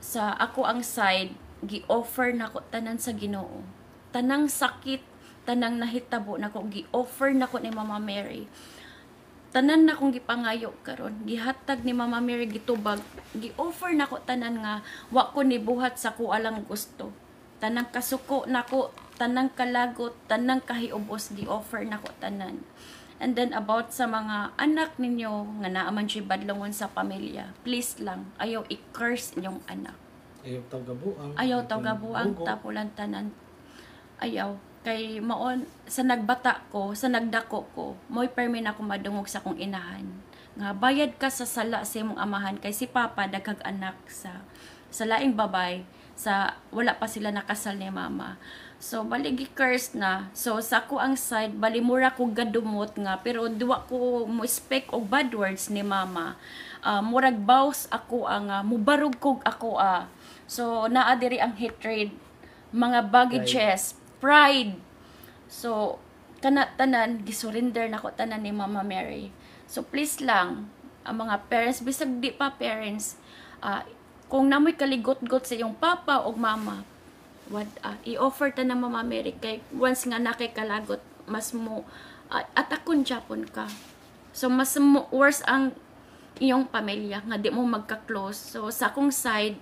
Sa ako ang side, gi-offer nako tanan sa Ginoo. Tanang sakit, tanang nahitabo nako gi-offer nako ni Mama Mary. Tanan na kong gipangayo karon, gihatag ni Mama Mary gitubag, gi-offer nako tanan nga wa ko ni buhat sa ko alang gusto. Tanang kasuko nako, tanang kalagot, tanang kahiubos gi-offer nako tanan. And then about sa mga anak ninyo nga naa man siya badlongon sa pamilya, please lang ayaw i-curse inyong anak. Ayaw taw gabuang tapulan tanan. Ayaw kay maon sa nagbata ko, sa nagdako ko, mo'y permin ako madungog sa kong inahan. Nga bayad ka sa sala sa imong amahan kay si Papa daghag anak sa laing babay, sa wala pa sila nakasal ni Mama. So baligi curse na. So sa ko ang side balimura ko gadumot nga pero duwa ko mo speak og bad words ni Mama. Murag baws ako ang mubarog kog ako So naa diri ang hatred, mga baggages, pride. So, tanan, gisurrender na ko tanan ni Mama Mary. So, please lang, ang mga parents, bisag di pa parents, kung namoy kaligot-got sa iyong papa o mama, i-offer ta ng Mama Mary. Kay once nga nakikalagot, mas mo, atakon Japon ka. So, mas mo, worse ang iyong pamilya, nga di mo magka-close. So, sa akong side,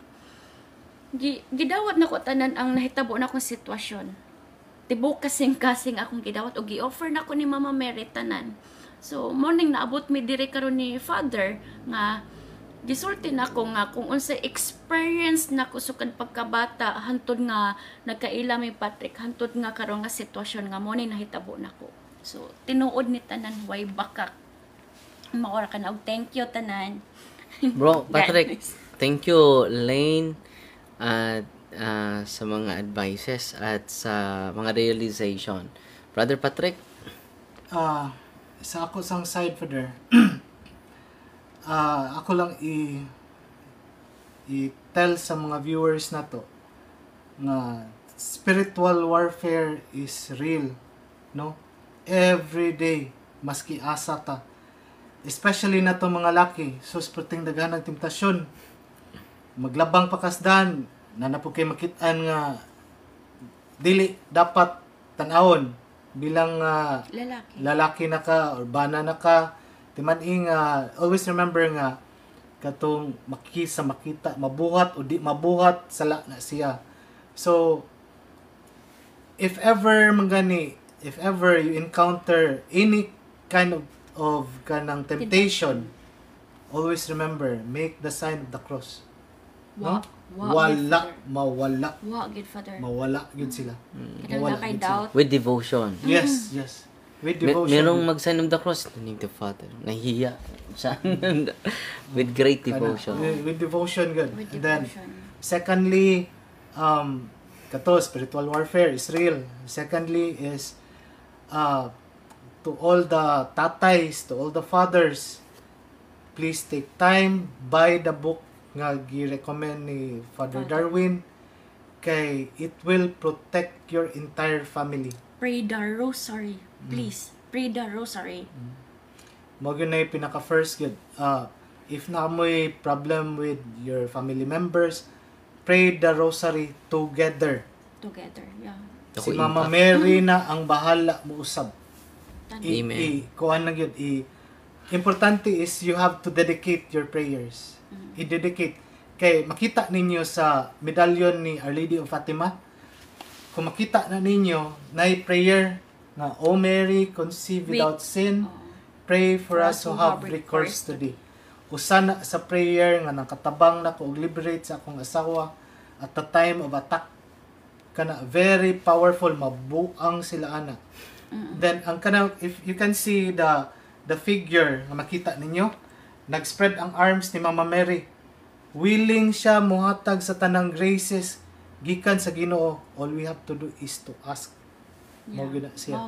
gidawat na ko tanan ang nahitabo na akong sitwasyon. Tibok kasing-kasing akong gidawat o gi-offer na ko ni Mama Mary tanan. So morning naabot mi diri karon ni Father nga gisulti na ko nga kung unsa experience na ko sukad pagkabata hantod nga nagkaila mi Patrick hantod nga karon nga sitwasyon nga mo ni nahitabo nako. So tinuod ni tanan way bakak. Maora ka na og thank you tanan. Bro, God Patrick, bless. thank you, Lane, at sa mga advices at sa mga realization. Brother Patrick, Sa ako sang side, Father, ako lang i-tell sa mga viewers na to nga spiritual warfare is real, no? Every day, maski asa ta. Especially na to mga laki, sus perting daghan ng temptasyon. Maglabang pakasdan, na napo kay makitaan nga dili dapat tanawon bilang lalaki na ka or bana na ka. Timan-ing always remember nga katong makita mabuhat o di mabuhat sala na siya. So if ever you encounter any kind of kanang temptation, always remember, make the sign of the cross. Mawala gud sila. Kanang kay doubt. with devotion. Yes. With devotion. Merong mag-sign of the cross, the name of the Father. Nahihiya siya. With great devotion. With devotion good. With And then devotion. secondly, kato spiritual warfare is real. Secondly is to all the tatays, to all the fathers, please take time, buy the book nga gi-recommend ni Father Darwin, kay it will protect your entire family. Pray the rosary. Please, pray the rosary. Mo gyud na yung pinaka first good. If na mo'y problem with your family members, pray the rosary together. Yeah. Si Mama Mary na ang bahala mo usab. Amen. Kuan na gyud importante is you have to dedicate your prayers. I-dedicate kay makita ninyo sa medalyon ni Our Lady of Fatima. Kung makita na ninyo na prayer na O Mary conceived without sin, pray for us who have recourse today. Usana sa prayer nga nakatabang na ko og liberate sa akong asawa at the time of attack kana very powerful, mabuang sila ana. Then ang kana, if you can see the figure nga makita ninyo, nag-spread ang arms ni Mama Mary. Willing siya muhatag sa tanang graces gikan sa Ginoo. All we have to do is to ask. Mo gid siya.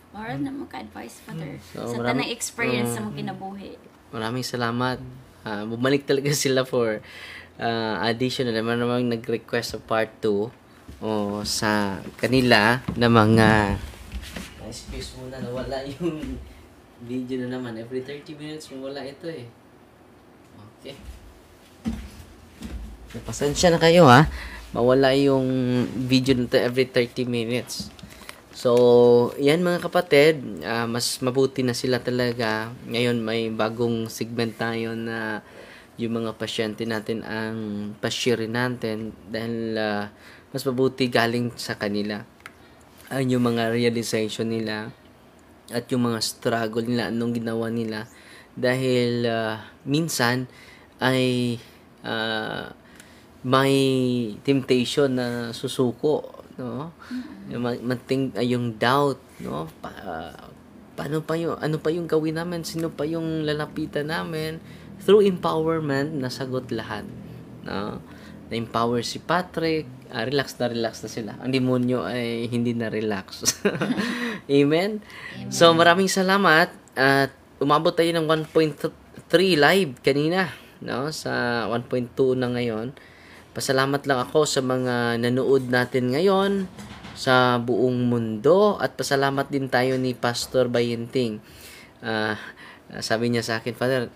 Mara na mo ka-advise, Father. So, sa tanang experience sa mga kinabuhi. Maraming salamat. Bumalik talaga sila for additional. Namang nag-request sa part 2 o sa kanila na mga excuse muna, nawala yung video na naman. Every 30 minutes mawala ito eh. Okay. Pasensya na kayo ha. Mawala yung video nito every 30 minutes. So, yan mga kapatid, mas mabuti na sila talaga. Ngayon may bagong segment tayo na yung mga pasyente natin ang pa-share natin dahil mas mabuti galing sa kanila. Yung mga realization nila at yung mga struggle nila, anong ginawa nila. Dahil minsan ay may temptation na susuko, no? Yung doubt, no? Paano pa yung, ano pa yung gawin namin? Sino pa yung lalapitan namin? Through empowerment, nasagot lahat, no? Na-empower si Patrick, relax na sila. Ang demonyo ay hindi na relax. Amen? So, maraming salamat at umabot tayo ng 1.3 live kanina, no? Sa 1.2 na ngayon. Pasalamat lang ako sa mga nanood natin ngayon sa buong mundo at pasalamat din tayo ni Pastor Bayenting. Sabi niya sa akin, Father,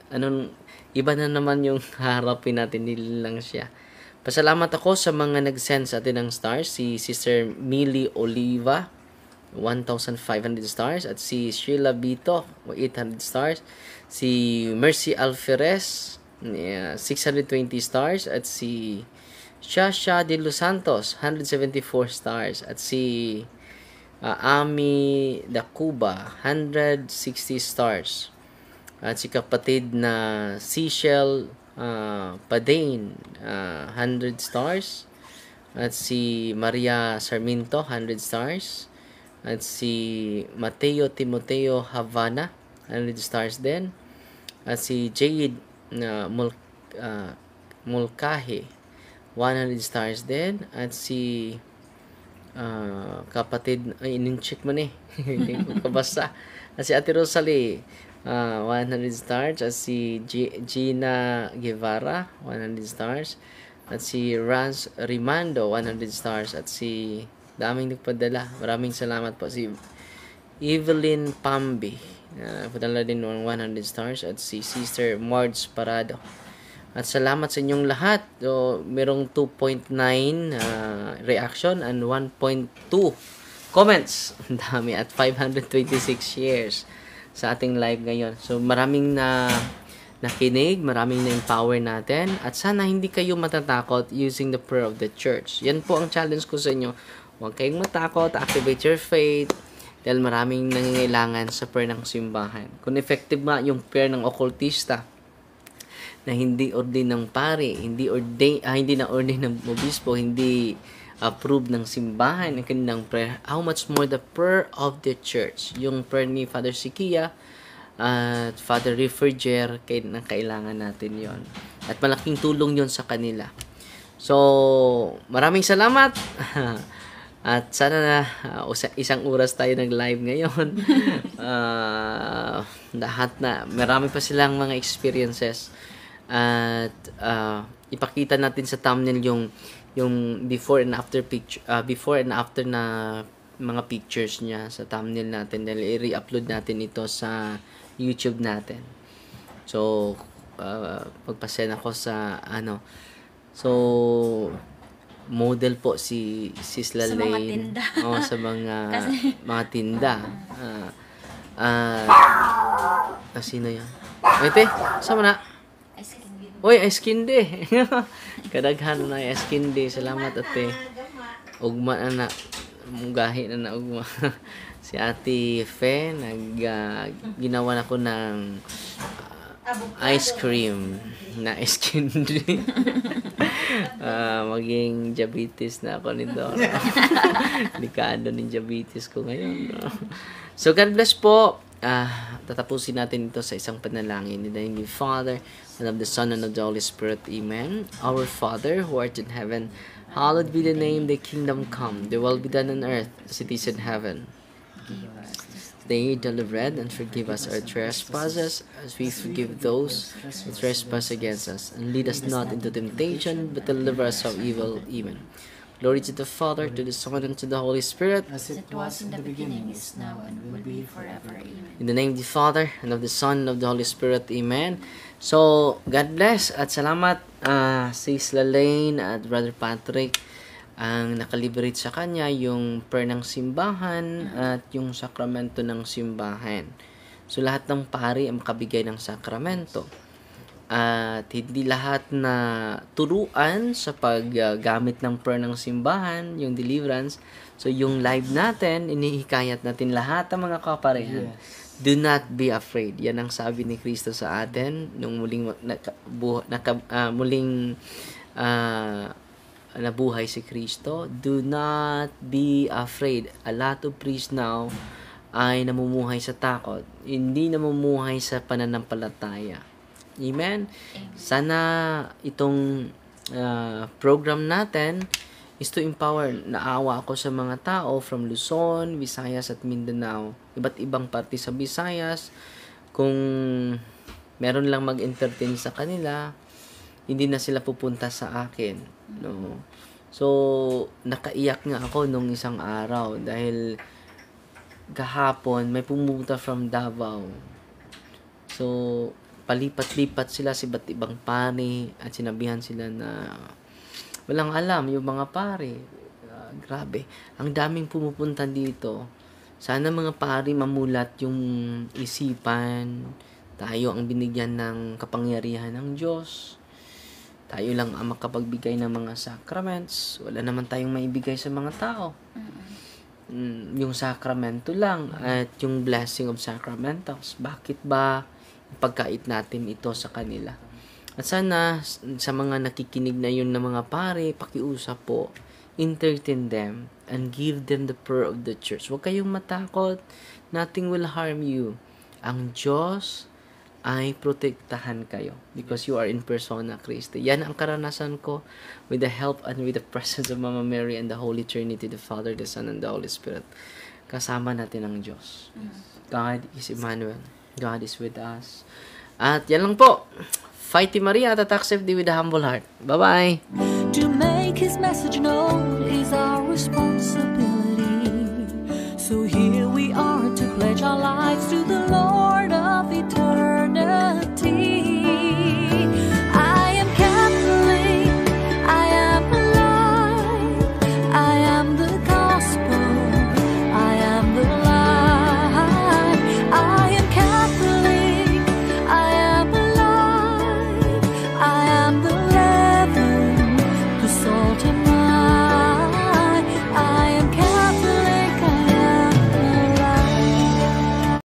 iba na naman yung harapin natin, nilang siya. Pasalamat ako sa mga nag-send sa atin ng stars, si Sister Millie Oliva, 1,500 stars, at si Sheila Bito, 800 stars, si Mercy Alferez, 620 stars, at si Shasha de Los Santos, 174 stars, at si Ami Dacuba, 160 stars. At si kapatid na Cecil Padane, 100 stars. At si Maria Sarmiento, 100 stars. At si Mateo Timoteo Havana, 100 stars din. At si Jade Mulcahy, 100 stars din. At si kapatid, ay, in-check mo na eh. Hindi ko kabasa. At si Ate Rosalie, 100 stars. At si Gina Guevara, 100 stars. At si Rans Rimando, 100 stars. At si daming nagpadala. Maraming salamat po. Si Evelyn Pambi, padala din ng 100 stars. At si Sister Marge Parado. At salamat sa inyong lahat. So, merong 2.9 reaction and 1.2 comments. Ang dami. At 526 shares sa ating live ngayon. So, maraming nakinig, maraming na-empower natin. At sana hindi kayo matatakot using the prayer of the church. Yan po ang challenge ko sa inyo. Huwag kayong matakot. Activate your faith. Dahil maraming nangangailangan sa prayer ng simbahan. Kung effective nga yung prayer ng occultista, na hindi ordain ng pari, hindi na ordain ng obispo, hindi approved ng simbahan ang kanilang prayer, how much more the prayer of the church, yung prayer ni Father Sikia at Father Riferger, kailangan natin yon. At malaking tulong yon sa kanila. So, maraming salamat. At sana na isang oras tayo nag-live ngayon. Lahat na, marami pa silang mga experiences. At ipakita natin sa thumbnail yung before and after picture, before and after na mga pictures niya sa thumbnail natin, dahil i-re-upload natin ito sa YouTube natin. So pagpasend ako sa so model po si Sis Lalaine sa mga tinda. Sino yan? Ate, sama na. Uy, Eskinde. Kadaghan na Eskinde. Salamat, ate. Ugma na mugahi na ugma. Si Ate Fe, ginawa na ko ng ice cream na Eskinde. Maging diabetes na ako nito. Delikado ng diabetes ko ngayon. So, God bless po. Tatapusin natin ito sa isang panalangin. In the name of the Father, and of the Son, and of the Holy Spirit. Amen. Our Father, who art in heaven, hallowed be the name, thy kingdom come, thy will be done on earth as it is in heaven. They daily bread, and forgive us our trespasses, as we forgive those who trespass against us. And lead us not into temptation, but deliver us from evil. Amen. Glory to the Father, to the Son, and to the Holy Spirit. As it was in the beginning, is now, and will be forever. Amen. In the name of the Father, and of the Son, and of the Holy Spirit. Amen. So, God bless at salamat Sis Lalaine at Brother Patrick. Ang nakaliberate sa kanya yung prayer ng simbahan at yung sakramento ng simbahan. So, lahat ng pari ang makabigay ng sakramento. At hindi lahat na turuan sa paggamit ng prayer ng simbahan, yung deliverance. So, yung live natin, inihikayat natin lahat ng mga kaparehan. Yes. Do not be afraid. Yan ang sabi ni Kristo sa atin nung nabuhay si Kristo. Do not be afraid. A lot of priests now ay namumuhay sa takot. Hindi namumuhay sa pananampalataya. Amen? Sana itong program natin is to empower. Naawa ako sa mga tao from Luzon, Visayas at Mindanao. Iba't ibang parte sa Visayas. Kung meron lang mag-entertain sa kanila, hindi na sila pupunta sa akin. No? So, nakaiyak nga ako nung isang araw dahil kahapon may pumunta from Davao. So, palipat-lipat sila sa iba't ibang pari at sinabihan sila na walang alam yung mga pari. Grabe. Ang daming pumupunta dito. Sana mga pari mamulat yung isipan. Tayo ang binigyan ng kapangyarihan ng Diyos. Tayo lang ang makapagbigay ng mga sacraments. Wala naman tayong maibigay sa mga tao. yung sakramento lang at yung blessing of sacramentals. Bakit ba pagkait natin ito sa kanila? At sana sa mga nakikinig na yun na mga pare, pakiusap po, entertain them and give them the prayer of the church. Huwag kayong matakot. Nothing will harm you. Ang Diyos ay protektahan kayo because you are in persona Christi. Yan ang karanasan ko with the help and with the presence of Mama Mary and the Holy Trinity, the Father, the Son, and the Holy Spirit. Kasama natin ang Diyos. God is Emmanuel. God is with us. At yan lang po. Fighty Maria at accept with a humble heart. Bye-bye! To make His message known is our responsibility. So here we are to pledge our lives to the Lord of eternity. I am Catholic, I am alive, I am the